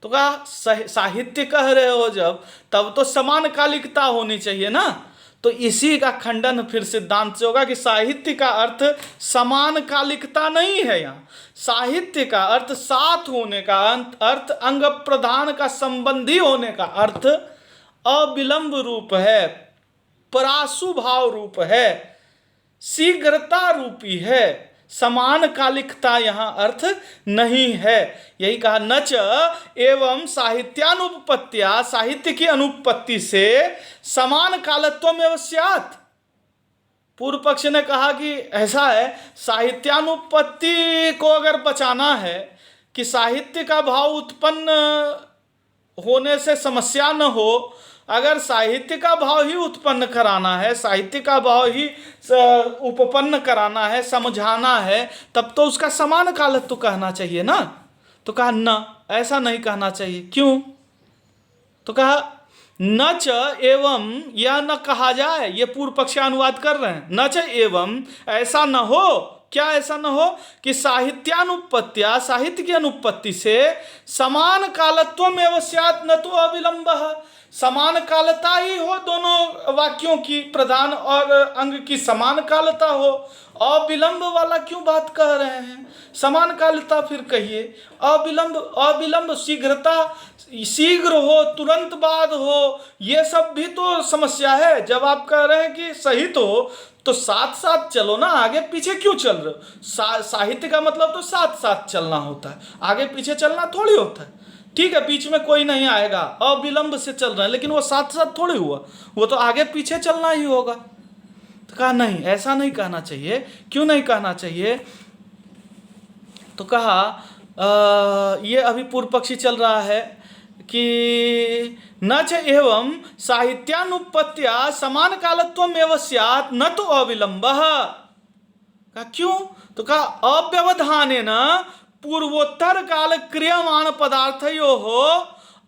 तो कहा साहित्य कह रहे हो जब, तब तो समान कालिकता होनी चाहिए ना। तो इसी का खंडन फिर सिद्धांत से होगा कि साहित्य का अर्थ समान कालिकता नहीं है। यहाँ साहित्य का अर्थ साथ होने का अर्थ, अंग प्रधान का संबंधी होने का अर्थ अविलंब रूप है, परासु भाव रूप है, शीघ्रता रूपी है, समान कालिकता यहाँ अर्थ नहीं है। यही कहा, नच एवं साहित्यानुपत्त्या, साहित्य की अनुपत्ति से समान कालत्व में अवश्यात, पूर्व पक्ष ने कहा कि ऐसा है, साहित्यानुपत्ति को अगर बचाना है कि साहित्य का भाव उत्पन्न होने से समस्या न हो, अगर साहित्य का भाव ही उत्पन्न कराना है, साहित्य का भाव ही उपपन्न कराना है, समझाना है, तब तो उसका समान कालत्व कहना चाहिए ना। तो कहा न, ऐसा नहीं कहना चाहिए। क्यों? तो कहा न च एवं, यह न कहा जाए, ये पूर्व पक्ष अनुवाद कर रहे हैं, न च एवं, ऐसा न हो। क्या ऐसा न हो कि साहित्यानुपत्या, साहित्य की अनुपत्ति से समान कालत्व में स्यात् न तो अविलंब, समान कालता ही हो, दोनों वाक्यों की प्रधान और अंग की समान कालता हो। अविलंब वाला क्यों बात कह रहे हैं? समान कालता फिर कहिए। अविलंब, अविलंब शीघ्रता, शीघ्र हो, तुरंत बाद हो, ये सब भी तो समस्या है। जब आप कह रहे हैं कि सहित हो तो साथ साथ चलो ना, आगे पीछे क्यों चल रहे हो? साहित्य का मतलब तो साथ साथ चलना होता है, आगे पीछे चलना थोड़ी होता है। ठीक है, बीच में कोई नहीं आएगा, अविलंब से चल रहा है, लेकिन वो साथ साथ थोड़ी हुआ, वो तो आगे पीछे चलना ही होगा। तो कहा नहीं, ऐसा नहीं कहना चाहिए। क्यों नहीं कहना चाहिए? तो कहा ये अभी पूर्व पक्षी चल रहा है कि न च एवं साहित्यानुपत्या समान कालत्वम एव स्यात् न तो अविलंबः। कहा क्यों? तो कहा अव्यवधानेन पूर्वोत्तर काल क्रियमाण पदार्थयोः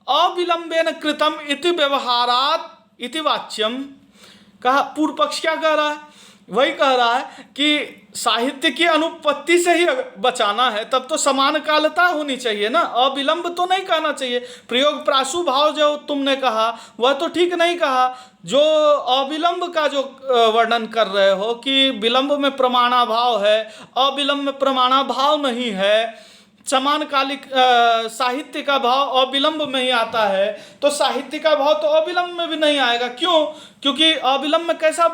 अविलंबेन कृतम इति व्यवहारात् इति वाच्यम। कहा पूर्व पक्ष क्या कह रहा है? वही कह रहा है कि साहित्य की अनुपत्ति से ही बचाना है, तब तो समान कालता होनी चाहिए ना, अविलंब तो नहीं कहना चाहिए। प्रयोग प्रासु भाव जो तुमने कहा वह तो ठीक नहीं कहा। जो अविलंब का जो वर्णन कर रहे हो कि विलंब में प्रमाणाभाव है, अविलंब में प्रमाणाभाव नहीं है, समानकालिक साहित्य का भाव अविलंब में ही आता है, तो साहित्य का भाव तो अविलंब में भी नहीं आएगा। क्यों? क्योंकि अविलंब में कैसा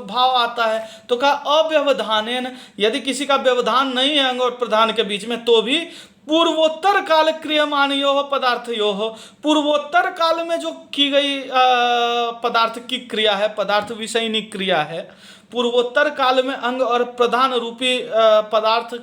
भाव आता है? तो कहा अव्यवधानेन, यदि किसी का व्यवधान नहीं है अंग और प्रधान के बीच में, तो भी पूर्वोत्तर काल क्रियमाणयोः पदार्थयोः, पूर्वोत्तर काल में जो की गई पदार्थ की क्रिया है, पदार्थ विषयनी क्रिया है, पूर्वोत्तर काल में अंग और प्रधान रूपी पदार्थ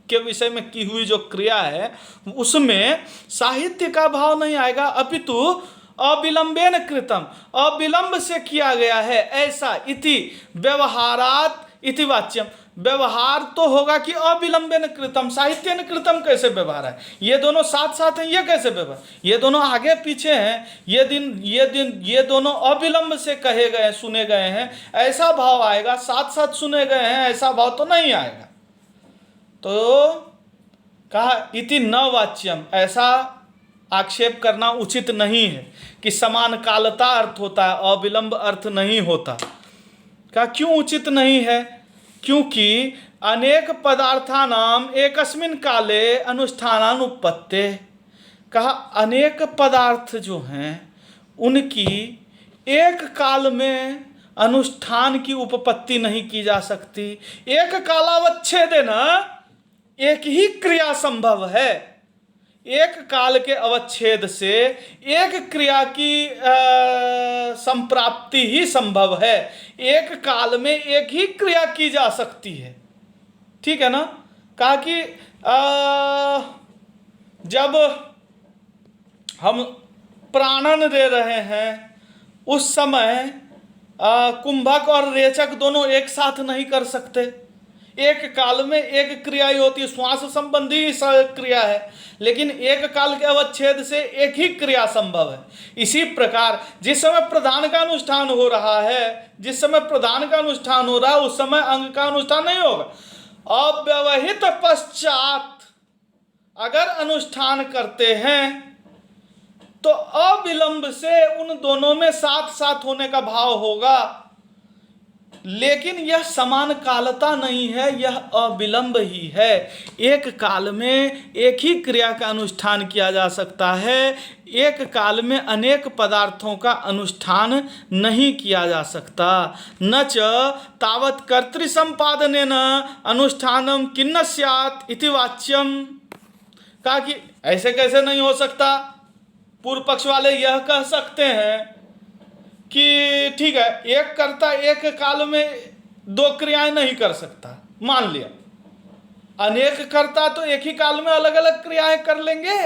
के विषय में की हुई जो क्रिया है, उसमें साहित्य का भाव नहीं आएगा, अपितु अविलंबेन कृतम, अविलंब से किया गया है ऐसा, इति व्यवहारात इति वाच्यम। व्यवहार तो होगा कि अविलंबेन कृतम, साहित्यन कृतम कैसे व्यवहार है? ये दोनों साथ साथ हैं, ये कैसे व्यवहार? ये दोनों आगे पीछे हैं, ये दोनों अविलंब से कहे गए, सुने गए हैं, ऐसा भाव आएगा। साथ साथ सुने गए हैं ऐसा भाव तो नहीं आएगा। तो कहा इति न वाच्यम, ऐसा आक्षेप करना उचित नहीं है कि समान कालता अर्थ होता है, अविलंब अर्थ नहीं होता। कहा क्यों उचित नहीं है? क्योंकि अनेक पदार्थानाम एकस्मिन काले अनुष्ठानानुपत्ते। कहा अनेक पदार्थ जो हैं उनकी एक काल में अनुष्ठान की उपपत्ति नहीं की जा सकती। एक कालावच्छेदेन एक ही क्रिया संभव है, एक काल के अवच्छेद से एक क्रिया की संप्राप्ति ही संभव है। एक काल में एक ही क्रिया की जा सकती है, ठीक है ना। कहा कि जब हम प्राणन दे रहे हैं उस समय कुंभक और रेचक दोनों एक साथ नहीं कर सकते। एक काल में एक क्रिया ही होती है, श्वास संबंधी क्रिया है, लेकिन एक काल के अवच्छेद से एक ही क्रिया संभव है। इसी प्रकार जिस समय प्रधान का अनुष्ठान हो रहा है, जिस समय प्रधान का अनुष्ठान हो रहा है उस समय अंग का अनुष्ठान नहीं होगा। अव्यवहित पश्चात अगर अनुष्ठान करते हैं तो अविलंब से उन दोनों में साथ साथ होने का भाव होगा, लेकिन यह समान कालता नहीं है, यह अविलंब ही है। एक काल में एक ही क्रिया का अनुष्ठान किया जा सकता है, एक काल में अनेक पदार्थों का अनुष्ठान नहीं किया जा सकता। न च तावत् कर्तृ संपादनेन अनुष्ठानम किन्न स्यात् इति वाच्यम। कहा कि ऐसे कैसे नहीं हो सकता? पूर्व पक्ष वाले यह कह सकते हैं कि ठीक है, एक कर्ता एक काल में दो क्रियाएं नहीं कर सकता, मान लिया। अनेक कर्ता तो एक ही काल में अलग अलग क्रियाएं कर लेंगे।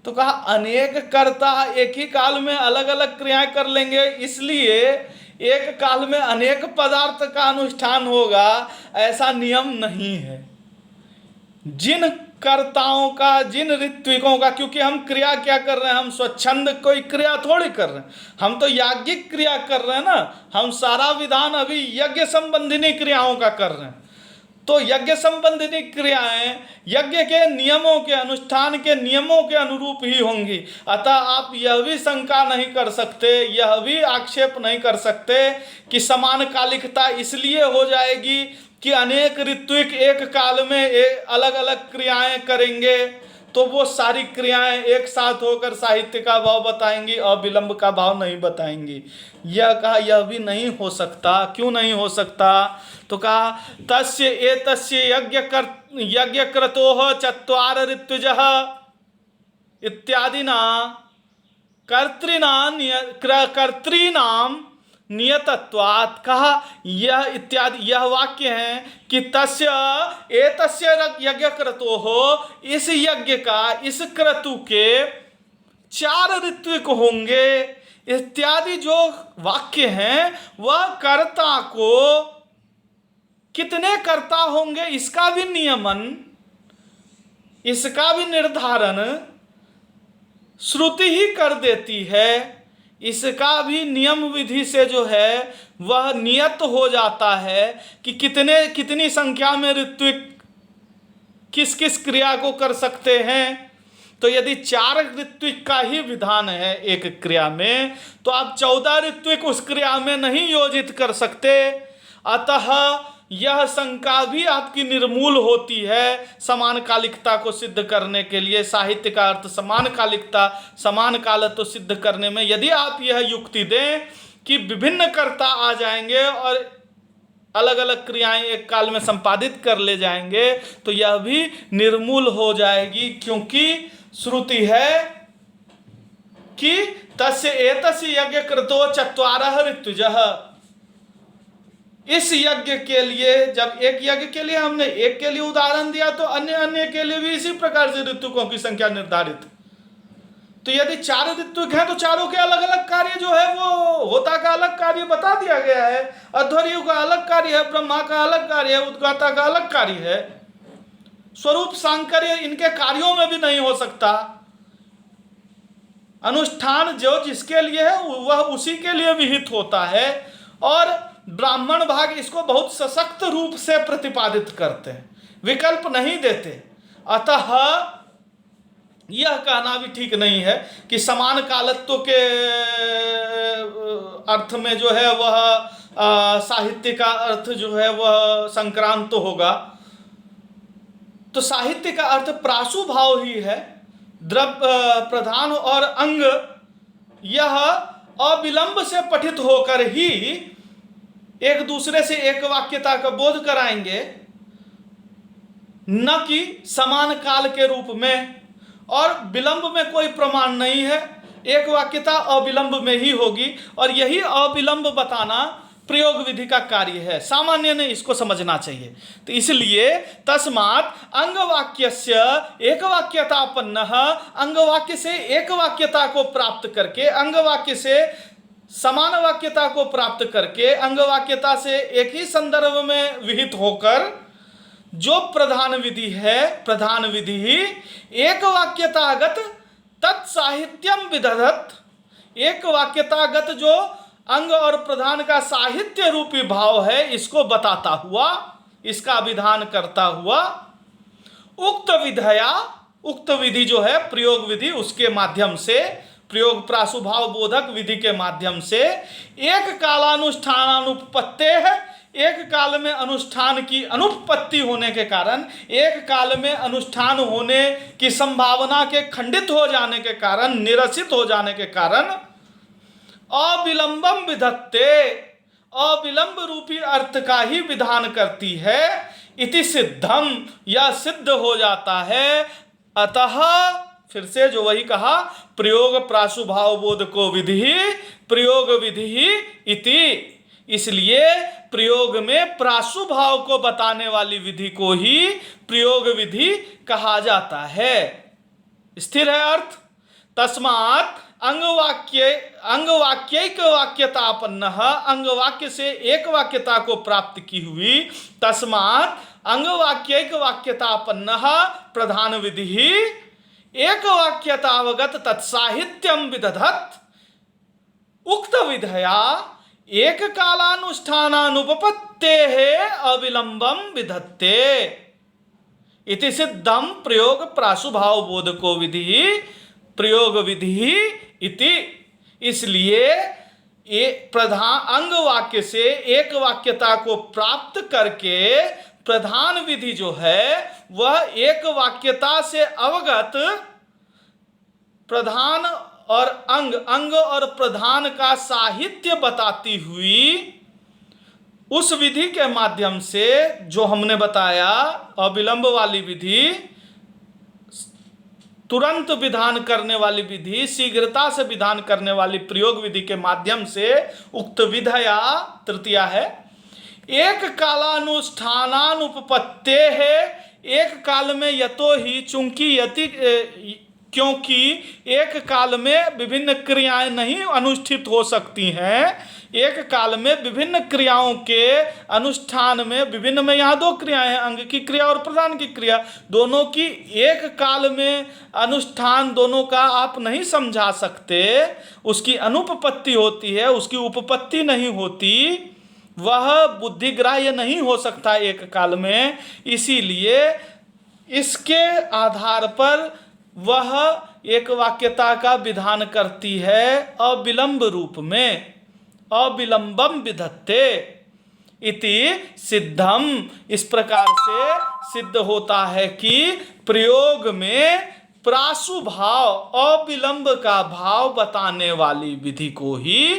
तो कहा अनेक कर्ता एक ही काल में अलग अलग क्रियाएं कर लेंगे, इसलिए एक काल में अनेक पदार्थ का अनुष्ठान होगा, ऐसा नियम नहीं है। जिन कर्ताओं का, जिन ऋत्विकों का, क्योंकि हम क्रिया क्या कर रहे हैं, हम स्वच्छंद कोई क्रिया थोड़ी कर रहे हैं, हम तो याज्ञिक क्रिया कर रहे हैं ना। हम सारा विधान अभी यज्ञ संबंधिनी क्रियाओं का कर रहे हैं। तो यज्ञ संबंधिनी क्रियाएं यज्ञ के नियमों के, अनुष्ठान के नियमों के अनुरूप ही होंगी। अतः आप यह भी शंका नहीं कर सकते, यह भी आक्षेप नहीं कर सकते कि समान कालिकता इसलिए हो जाएगी कि अनेक ऋत्विक एक काल में अलग अलग क्रियाएं करेंगे, तो वो सारी क्रियाएं एक साथ होकर साहित्य का भाव बताएंगी और विलंब का भाव नहीं बताएंगी। यह कहा यह भी नहीं हो सकता। क्यों नहीं हो सकता? तो कहा तस्य एतस्य यज्ञ क्रतोः चत्वार ऋत्विजः इत्यादिना कर्तॄणां नियतत्वात्। कहा यह इत्यादि, यह वाक्य है कि तस्य एतस्य यज्ञ क्रतोः, इस यज्ञ का, इस क्रतु के 4 ऋत्विक होंगे इत्यादि जो वाक्य हैं, वह कर्ता को, कितने कर्ता होंगे इसका भी नियमन, इसका भी निर्धारण श्रुति ही कर देती है। इसका भी नियम विधि से जो है वह नियत हो जाता है कि कितनी संख्या में ऋत्विक किस किस क्रिया को कर सकते हैं। तो यदि 4 ऋत्विक का ही विधान है एक क्रिया में, तो आप 14 ऋत्विक उस क्रिया में नहीं योजित कर सकते। अतः यह शंका भी आपकी निर्मूल होती है समान कालिकता को सिद्ध करने के लिए। साहित्य का अर्थ समान कालिकता, समान कालत्व सिद्ध करने में यदि आप यह युक्ति दें कि विभिन्न कर्ता आ जाएंगे और अलग अलग क्रियाएं एक काल में संपादित कर ले जाएंगे, तो यह भी निर्मूल हो जाएगी, क्योंकि श्रुति है कि तस्य एतस्य यज्ञ कृतो चत्वारः ऋत्विजः। इस यज्ञ के लिए, जब एक यज्ञ के लिए हमने एक के लिए उदाहरण दिया, तो अन्य के लिए भी इसी प्रकार से ऋत्विकों की संख्या निर्धारित। तो यदि 4 ऋत्विक हैं तो चारों के अलग अलग कार्य जो है वो होता का अलग कार्य बता दिया गया है। अध्वर्यु का अलग कार्य है, ब्रह्मा का अलग कार्य है, उद्गाता का अलग कार्य है। स्वरूप सांकर्य इनके कार्यों में भी नहीं हो सकता। अनुष्ठान जो जिसके लिए है वह उसी के लिए विहित होता है, और ब्राह्मण भाग इसको बहुत सशक्त रूप से प्रतिपादित करते हैं, विकल्प नहीं देते। अतः यह कहना भी ठीक नहीं है कि समान कालत्व के अर्थ में जो है वह साहित्य का अर्थ जो है वह संक्रांत होगा। तो साहित्य का अर्थ प्रासु भाव ही है, द्रव्य प्रधान और अंग यह अविलंब से पठित होकर ही एक दूसरे से एक वाक्यता का बोध कराएंगे, न कि समान काल के रूप में। और विलंब में कोई प्रमाण नहीं है, एक वाक्यता अविलंब में ही होगी, और यही अविलंब बताना प्रयोग विधि का कार्य है। सामान्य ने इसको समझना चाहिए। तो इसलिए तस्मात् अंगवाक्यस्य एकवाक्यतापन्नः, अंगवाक्य से एक वाक्यता को प्राप्त करके, अंगवाक्य से समान वाक्यता को प्राप्त करके, अंगवाक्यता से एक ही संदर्भ में विहित होकर जो प्रधान विधि है, प्रधान विधि ही एक वाक्यतागत तत्साहित्यम विदधत, एक वाक्यतागत जो अंग और प्रधान का साहित्य रूपी भाव है इसको बताता हुआ, इसका विधान करता हुआ, उक्त विधया, उक्त विधि जो है प्रयोग विधि, उसके माध्यम से, प्रयोग प्रासुभाव बोधक विधि के माध्यम से एक कालानुष्ठानानुपत्ते है, एक काल में अनुष्ठान की अनुपत्ति होने के कारण, एक काल में अनुष्ठान होने की संभावना के खंडित हो जाने के कारण, निरसित हो जाने के कारण अविलंबम विधत्ते, अविलंब रूपी अर्थ का ही विधान करती है। इति सिद्धम, यह सिद्ध हो जाता है। अतः फिर से जो वही कहा, प्रयोग प्रासुभाव बोध को विधि प्रयोग विधि इति। इसलिए प्रयोग में प्रासुभाव को बताने वाली विधि को ही प्रयोग विधि कहा जाता है। स्थिर है अर्थ। तस्मात् अंगवाक्यैक वाक्यतापन्न, अंगवाक्य से एक वाक्यता को प्राप्त की हुई। तस्मात् अंगवाक्यैक वाक्यतापन्न प्रधान विधि एक वाक्यतावगत तत्साहित्यम विदधत् उक्त विधया एक कालानुष्ठानानुपपत्तेः अविलंबम विधत्ते इति सिद्धम प्रयोग प्रासुभाव बोधको विधि प्रयोग विधि इति। इसलिए प्रधान अंग वाक्य से एक वाक्यता को प्राप्त करके प्रधान विधि जो है वह एक वाक्यता से अवगत प्रधान और अंग और प्रधान का साहित्य बताती हुई उस विधि के माध्यम से, जो हमने बताया अविलंब वाली विधि, तुरंत विधान करने वाली विधि, शीघ्रता से विधान करने वाली प्रयोग विधि के माध्यम से, उक्त विधया तृतीया है, एक कालानुष्ठानानुपपत्ते है, एक काल में यतो ही, चूंकि यति, क्योंकि एक काल में विभिन्न क्रियाएं नहीं अनुष्ठित हो सकती हैं। एक काल में विभिन्न क्रियाओं के अनुष्ठान में, विभिन्न में यहाँ दो क्रियाएं हैं, अंग की क्रिया और प्रधान की क्रिया, दोनों की एक काल में अनुष्ठान दोनों का आप नहीं समझा सकते। उसकी अनुपपत्ति होती है, उसकी उपपत्ति नहीं होती, वह बुद्धिग्राह्य नहीं हो सकता एक काल में। इसीलिए इसके आधार पर वह एक वाक्यता का विधान करती है अविलंब रूप में, अविलंबम विधत्ते इति सिद्धम। इस प्रकार से सिद्ध होता है कि प्रयोग में प्रासुभाव, अविलंब का भाव बताने वाली विधि को ही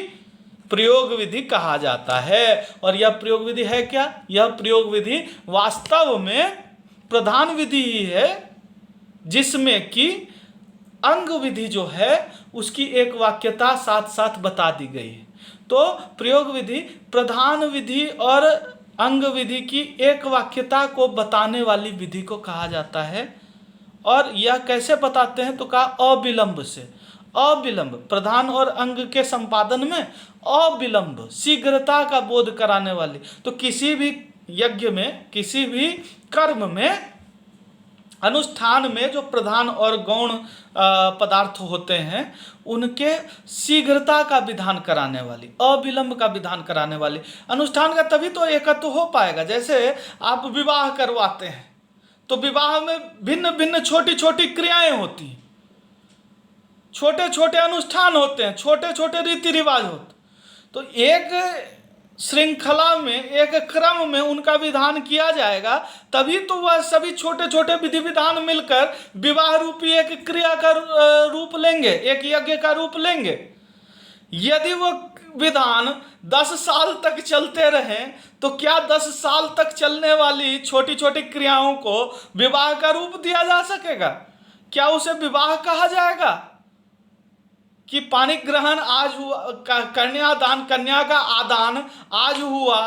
प्रयोग विधि कहा जाता है। और यह प्रयोग विधि है क्या? यह प्रयोग विधि वास्तव में प्रधान विधि ही है, जिसमें कि अंग विधि जो है उसकी एक वाक्यता साथ साथ बता दी गई है। तो प्रयोग विधि प्रधान विधि और अंग विधि की एक वाक्यता को बताने वाली विधि को कहा जाता है। और यह कैसे बताते हैं? तो कहा अविलंब से। अविलंब प्रधान और अंग के संपादन में अविलंब, शीघ्रता का बोध कराने वाली। तो किसी भी यज्ञ में, किसी भी कर्म में, अनुष्ठान में जो प्रधान और गौण पदार्थ होते हैं उनके शीघ्रता का विधान कराने वाली, अविलंब का विधान कराने वाली अनुष्ठान का तभी तो एकत्व हो पाएगा। जैसे आप विवाह करवाते हैं तो विवाह में भिन्न भिन्न छोटी छोटी क्रियाएं होती हैं, छोटे छोटे अनुष्ठान होते हैं, छोटे छोटे रीति रिवाज होते। तो एक श्रृंखला में, एक क्रम में उनका विधान किया जाएगा, तभी तो वह सभी छोटे छोटे विधि विधान मिलकर विवाह रूपी एक क्रिया का रूप लेंगे, एक यज्ञ का रूप लेंगे। यदि वो विधान 10 साल तक चलते रहें तो क्या 10 साल तक चलने वाली छोटी छोटी क्रियाओं को विवाह का रूप दिया जा सकेगा? क्या उसे विवाह कहा जाएगा? कि पानी ग्रहण आज हुआ, कन्यादान, कन्या का आदान आज हुआ,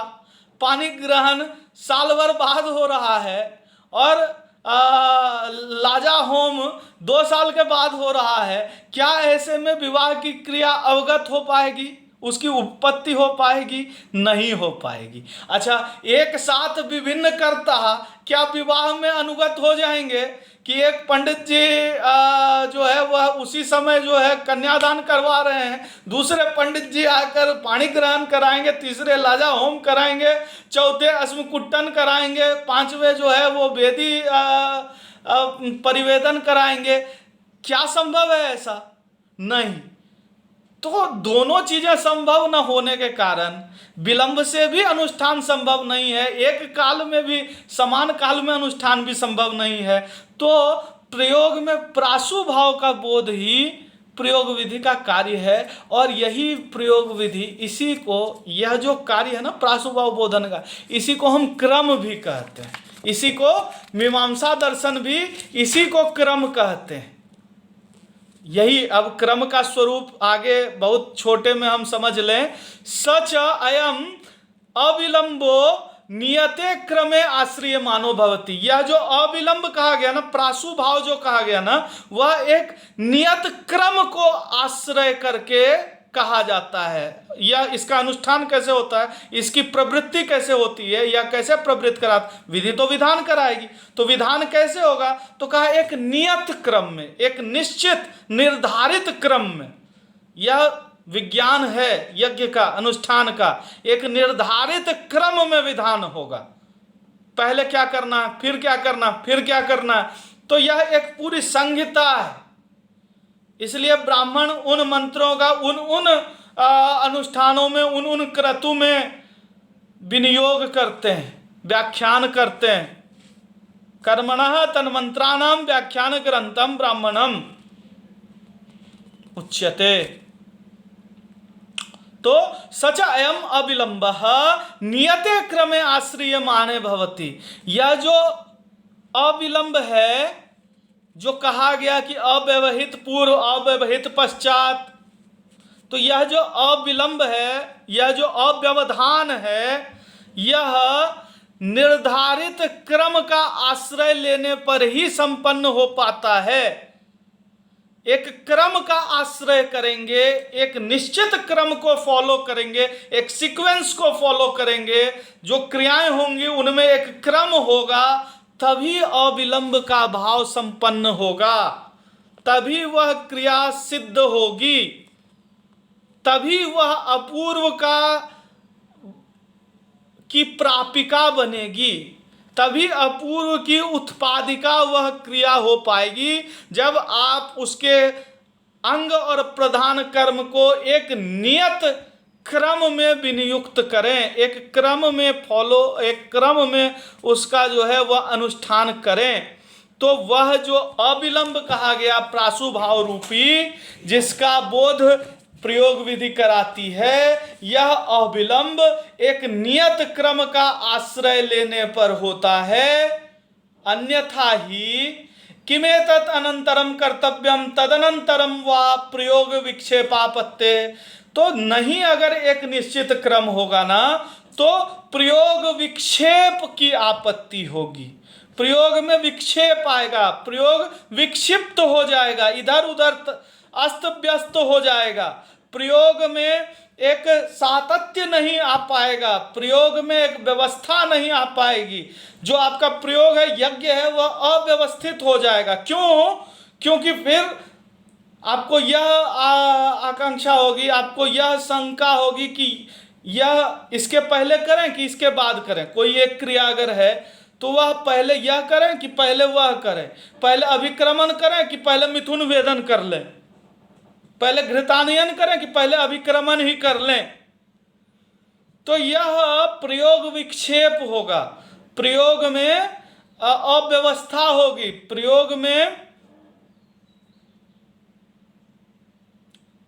पानी ग्रहण साल भर बाद हो रहा है, और लाजा होम 2 साल के बाद हो रहा है। क्या ऐसे में विवाह की क्रिया अवगत हो पाएगी? उसकी उत्पत्ति हो पाएगी? नहीं हो पाएगी। अच्छा, एक साथ विभिन्न कर्ता क्या विवाह में अनुगत हो जाएंगे? कि एक पंडित जी जो है वह उसी समय जो है कन्यादान करवा रहे हैं, दूसरे पंडित जी आकर पाणी ग्रहण कराएंगे, तीसरे लाजा होम कराएंगे, चौथे अस्मकुट्टन कराएंगे, 5वें जो है वो वेदी परिवेदन कराएंगे। क्या संभव है ऐसा? नहीं। तो दोनों चीजें संभव न होने के कारण विलंब से भी अनुष्ठान संभव नहीं है, एक काल में भी, समान काल में अनुष्ठान भी संभव नहीं है। तो प्रयोग में प्रासुभाव का बोध ही प्रयोग विधि का कार्य है। और यही प्रयोग विधि, इसी को, यह जो कार्य है ना प्रासुभाव बोधन का, इसी को हम क्रम भी कहते हैं। इसी को मीमांसा दर्शन भी इसी को क्रम कहते हैं। यही अब क्रम का स्वरूप आगे बहुत छोटे में हम समझ लें। सच अयम अविलंबो नियते क्रमे आश्रय मानो भवति। यह जो अविलंब कहा गया ना, प्रासु भाव जो कहा गया ना, वह एक नियत क्रम को आश्रय करके कहा जाता है। यह इसका अनुष्ठान कैसे होता है, इसकी प्रवृत्ति कैसे होती है, या कैसे प्रवृत्त करा, विधि तो विधान कराएगी, तो विधान कैसे होगा, तो कहा एक नियत क्रम में, एक निश्चित निर्धारित क्रम में। यह विज्ञान है यज्ञ का, अनुष्ठान का, एक निर्धारित क्रम में विधान होगा। पहले क्या करना, फिर क्या करना, फिर क्या करना, तो यह एक पूरी संहिता है। इसलिए ब्राह्मण उन मंत्रों का उन अनुष्ठानों में, उन क्रतु में विनियोग करते हैं, व्याख्यान करते हैं। कर्मणः तन्मंत्राणाम व्याख्यान ग्रंथम ब्राह्मणम उच्यते। तो सच अयम अविलंबः नियते क्रमे आश्रयमाणे भवति। यह जो अविलंब है, जो कहा गया कि अव्यवहित पूर्व अव्यवहित पश्चात, तो यह जो अविलंब है, यह जो अव्यवधान है, यह निर्धारित क्रम का आश्रय लेने पर ही संपन्न हो पाता है। एक क्रम का आश्रय करेंगे, एक निश्चित क्रम को फॉलो करेंगे, एक सीक्वेंस को फॉलो करेंगे, जो क्रियाएं होंगी उनमें एक क्रम होगा, तभी अविलंब का भाव संपन्न होगा, तभी वह क्रिया सिद्ध होगी, तभी वह अपूर्व की प्रापिका बनेगी, तभी अपूर्व की उत्पादिका वह क्रिया हो पाएगी, जब आप उसके अंग और प्रधान कर्म को एक नियत क्रम में विनियुक्त करें, एक क्रम में फॉलो, एक क्रम में उसका जो है वह अनुष्ठान करें। तो वह जो अविलंब कहा गया प्रासु भाव रूपी, जिसका बोध प्रयोग विधि कराती है, यह अविलंब एक नियत क्रम का आश्रय लेने पर होता है। अन्यथा ही किमेतत् अनंतरम कर्तव्यम तदनंतरम वा प्रयोग विक्षेपापत्ते। तो नहीं, अगर एक निश्चित क्रम होगा ना, तो प्रयोग विक्षेप की आपत्ति होगी, प्रयोग में विक्षेप आएगा, प्रयोग विक्षिप्त हो जाएगा, इधर उधर अस्त व्यस्त हो जाएगा, प्रयोग में एक सातत्य नहीं आ पाएगा, प्रयोग में एक व्यवस्था नहीं आ पाएगी। जो आपका प्रयोग है, यज्ञ है, वह अव्यवस्थित हो जाएगा। क्यों? क्योंकि फिर आपको यह आकांक्षा होगी, आपको यह शंका होगी कि यह इसके पहले करें कि इसके बाद करें। कोई एक क्रिया अगर है तो वह पहले यह करें कि पहले वह करें, पहले अभिक्रमण करें कि पहले मिथुन वेदन कर लें, पहले घृतानयन करें कि पहले अभिक्रमण ही कर लें। तो यह प्रयोग विक्षेप होगा, प्रयोग में अव्यवस्था होगी, प्रयोग में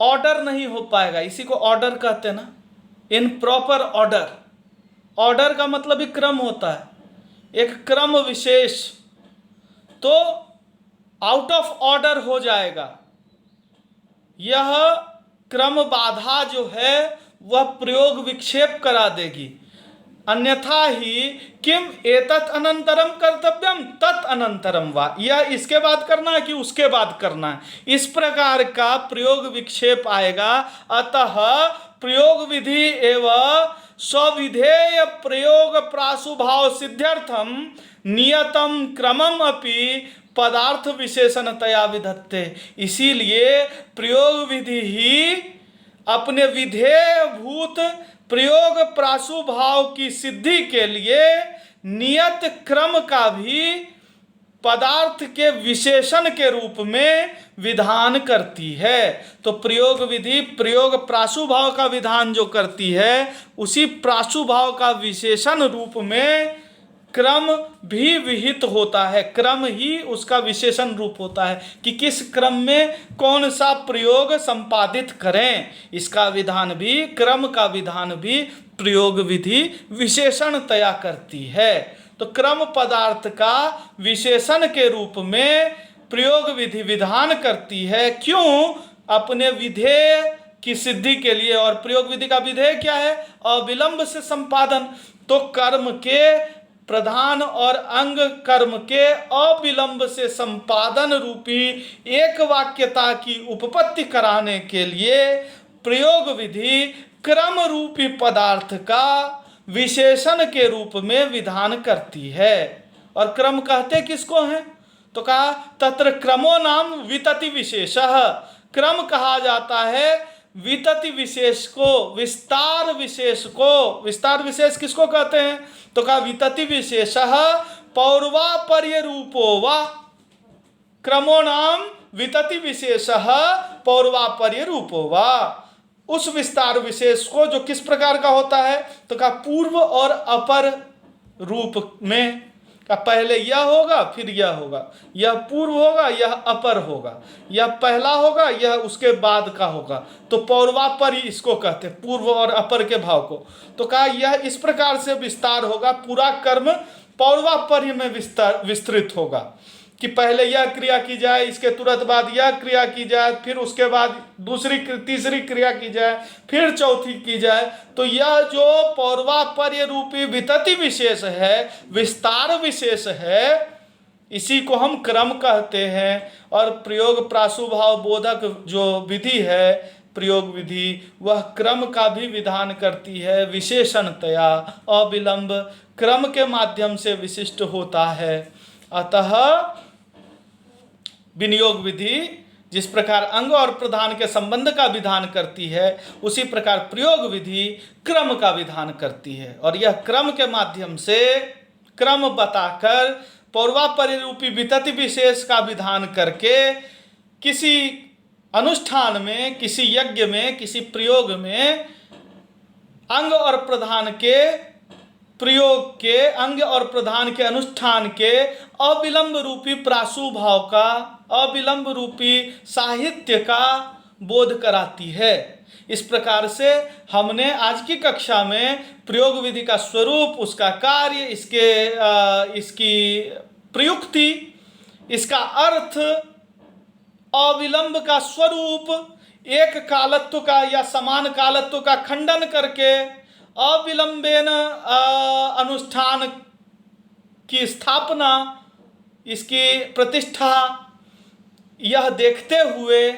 ऑर्डर नहीं हो पाएगा। इसी को ऑर्डर कहते हैं ना, इन प्रॉपर ऑर्डर। ऑर्डर का मतलब ही क्रम होता है, एक क्रम विशेष। तो आउट ऑफ ऑर्डर हो जाएगा, यह क्रम बाधा जो है वह प्रयोग विक्षेप करा देगी। अन्यथा ही किम एतत् अनंतरम कर्तव्यम तत् अनंतरम वा, यह इसके बाद करना है कि उसके बाद करना है, इस प्रकार का प्रयोग विक्षेप आएगा। अतः प्रयोग विधि एवं स्वविधेय प्रयोग प्रासुभाव सिद्ध्यर्थम नियतम क्रमम अपि पदार्थ विशेषणतया विधत्ते। इसीलिए प्रयोग विधि ही अपने विधेय भूत प्रयोग प्रासुभाव की सिद्धि के लिए नियत क्रम का भी पदार्थ के विशेषण के रूप में विधान करती है। तो प्रयोग विधि प्रयोग प्रासुभाव का विधान जो करती है, उसी प्रासुभाव का विशेषण रूप में क्रम भी विहित होता है, क्रम ही उसका विशेषण रूप होता है कि किस क्रम में कौन सा प्रयोग संपादित करें। इसका विधान भी, क्रम का विधान भी प्रयोग विधि विशेषण तय करती है। तो क्रम पदार्थ का विशेषण के रूप में प्रयोग विधि विधान करती है। क्यों? अपने विधेय की सिद्धि के लिए। और प्रयोग विधि का विधेय क्या है? अविलंब से संपादन। तो कर्म के प्रधान और अंग कर्म के अविलंब से संपादन रूपी एक वाक्यता की उपपत्ति कराने के लिए प्रयोग विधि क्रम रूपी पदार्थ का विशेषण के रूप में विधान करती है। और क्रम कहते किसको हैं? तो कहा तत्र क्रमो नाम वितति विशेषः। क्रम कहा जाता है वितति विशेष को, विस्तार विशेष को। विस्तार विशेष किसको कहते हैं? तो कहा वितति विशेषः पौर्वापर्य रूपो वा। क्रमो नाम वितति विशेषः पौर्वापर्य रूपो वा। उस विस्तार विशेष को जो किस प्रकार का होता है? तो कहा पूर्व और अपर रूप में। का पहले यह होगा फिर यह होगा, यह पूर्व होगा यह अपर होगा, यह पहला होगा यह उसके बाद का होगा। तो पौर्वापर्य इसको कहते हैं, पूर्व और अपर के भाव को। तो कहा यह इस प्रकार से विस्तार होगा, पूरा कर्म पौर्वापर्य में विस्तृत होगा कि पहले यह क्रिया की जाए, इसके तुरंत बाद यह क्रिया की जाए, फिर उसके बाद दूसरी तीसरी क्रिया की जाए, फिर चौथी की जाए। तो यह जो पौर्वापर्य रूपी वितति विशेष है, विस्तार विशेष है, इसी को हम क्रम कहते हैं। और प्रयोग प्रासुभाव बोधक जो विधि है प्रयोग विधि, वह क्रम का भी विधान करती है विशेषणतया। अविलंब क्रम के माध्यम से विशिष्ट होता है। अतः विनियोग विधि जिस प्रकार अंग और प्रधान के संबंध का विधान करती है, उसी प्रकार प्रयोग विधि क्रम का विधान करती है। और यह क्रम के माध्यम से क्रम बताकर पौर्वापर्य रूपी वितति विशेष का विधान करके किसी अनुष्ठान में, किसी यज्ञ में, किसी प्रयोग में अंग और प्रधान के प्रयोग के, अंग और प्रधान के अनुष्ठान के अविलंब रूपी प्रासुभाव का, अविलंब रूपी साहित्य का बोध कराती है। इस प्रकार से हमने आज की कक्षा में प्रयोग विधि का स्वरूप, उसका कार्य, इसकी प्रयुक्ति, इसका अर्थ, अविलंब का स्वरूप, एक कालत्व का या समान कालत्व का खंडन करके अविलंबेन अनुष्ठान की स्थापना, इसकी प्रतिष्ठा, यह देखते हुए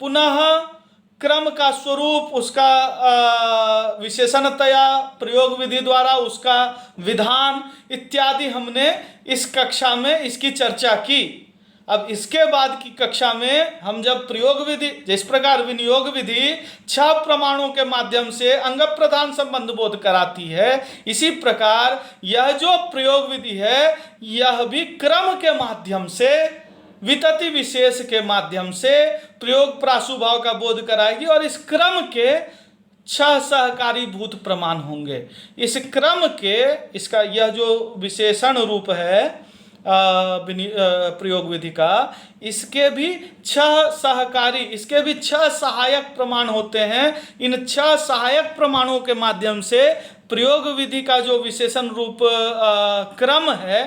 पुनः क्रम का स्वरूप, उसका विशेषणतया प्रयोग विधि द्वारा उसका विधान इत्यादि हमने इस कक्षा में इसकी चर्चा की। अब इसके बाद की कक्षा में हम जब प्रयोग विधि, जिस प्रकार विनियोग विधि 6 प्रमाणों के माध्यम से अंग प्रधान संबंध बोध कराती है, इसी प्रकार यह जो प्रयोग विधि है यह भी क्रम के माध्यम से, वितति विशेष के माध्यम से प्रयोग प्रासुभाव का बोध कराएगी। और इस क्रम के 6 सहकारी भूत प्रमाण होंगे। इस क्रम के, इसका यह जो विशेषण रूप है प्रयोग विधि का, इसके भी 6 सहकारी, इसके भी 6 सहायक प्रमाण होते हैं। इन 6 सहायक प्रमाणों के माध्यम से प्रयोग विधि का जो विशेषण रूप क्रम है,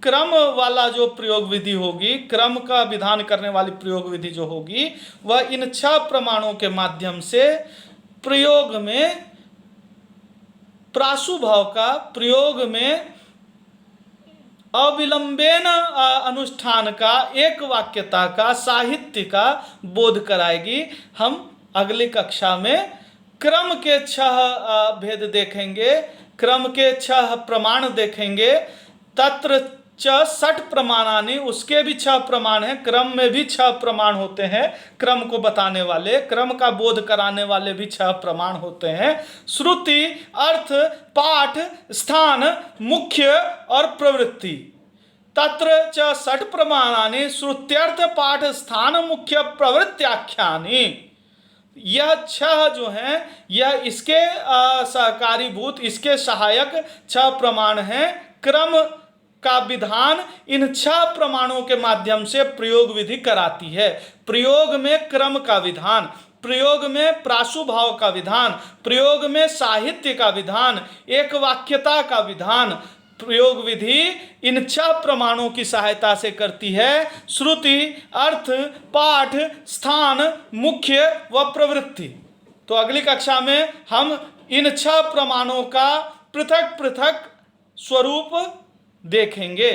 क्रम वाला जो प्रयोग विधि होगी, क्रम का विधान करने वाली प्रयोग विधि जो होगी, वह इन 6 प्रमाणों के माध्यम से प्रयोग में प्रासुभाव का, प्रयोग में अविलंबेन अनुष्ठान का, एक वाक्यता का, साहित्य का बोध कराएगी। हम अगली कक्षा में क्रम के 6 भेद देखेंगे, क्रम के 6 प्रमाण देखेंगे। तत्र च 60 प्रमाणानि, उसके भी 6 प्रमाण हैं। क्रम में भी 6 प्रमाण होते हैं, क्रम को बताने वाले, क्रम का बोध कराने वाले भी 6 प्रमाण होते हैं। श्रुति, अर्थ, पाठ, स्थान, मुख्य और प्रवृत्ति। तत्र च 60 प्रमाणानि श्रुत्यर्थ पाठ स्थान मुख्य प्रवृत्त्याख्यानि। यह 6 जो हैं, यह इसके सहकारी भूत, इसके सहायक 6 प्रमाण हैं। क्रम का विधान इन 6 प्रमाणों के माध्यम से प्रयोग विधि कराती है। प्रयोग में क्रम का विधान, प्रयोग में प्रासुभाव का विधान, प्रयोग में साहित्य का विधान, एक वाक्यता का विधान, प्रयोग विधि इन 6 प्रमाणों की सहायता से करती है: श्रुति, अर्थ, पाठ, स्थान, मुख्य व प्रवृत्ति। तो अगली कक्षा में हम इन 6 प्रमाणों का पृथक पृथक स्वरूप देखेंगे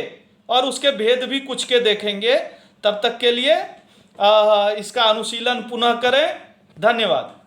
और उसके भेद भी कुछ के देखेंगे। तब तक के लिए इसका अनुशीलन पुनः करें। धन्यवाद।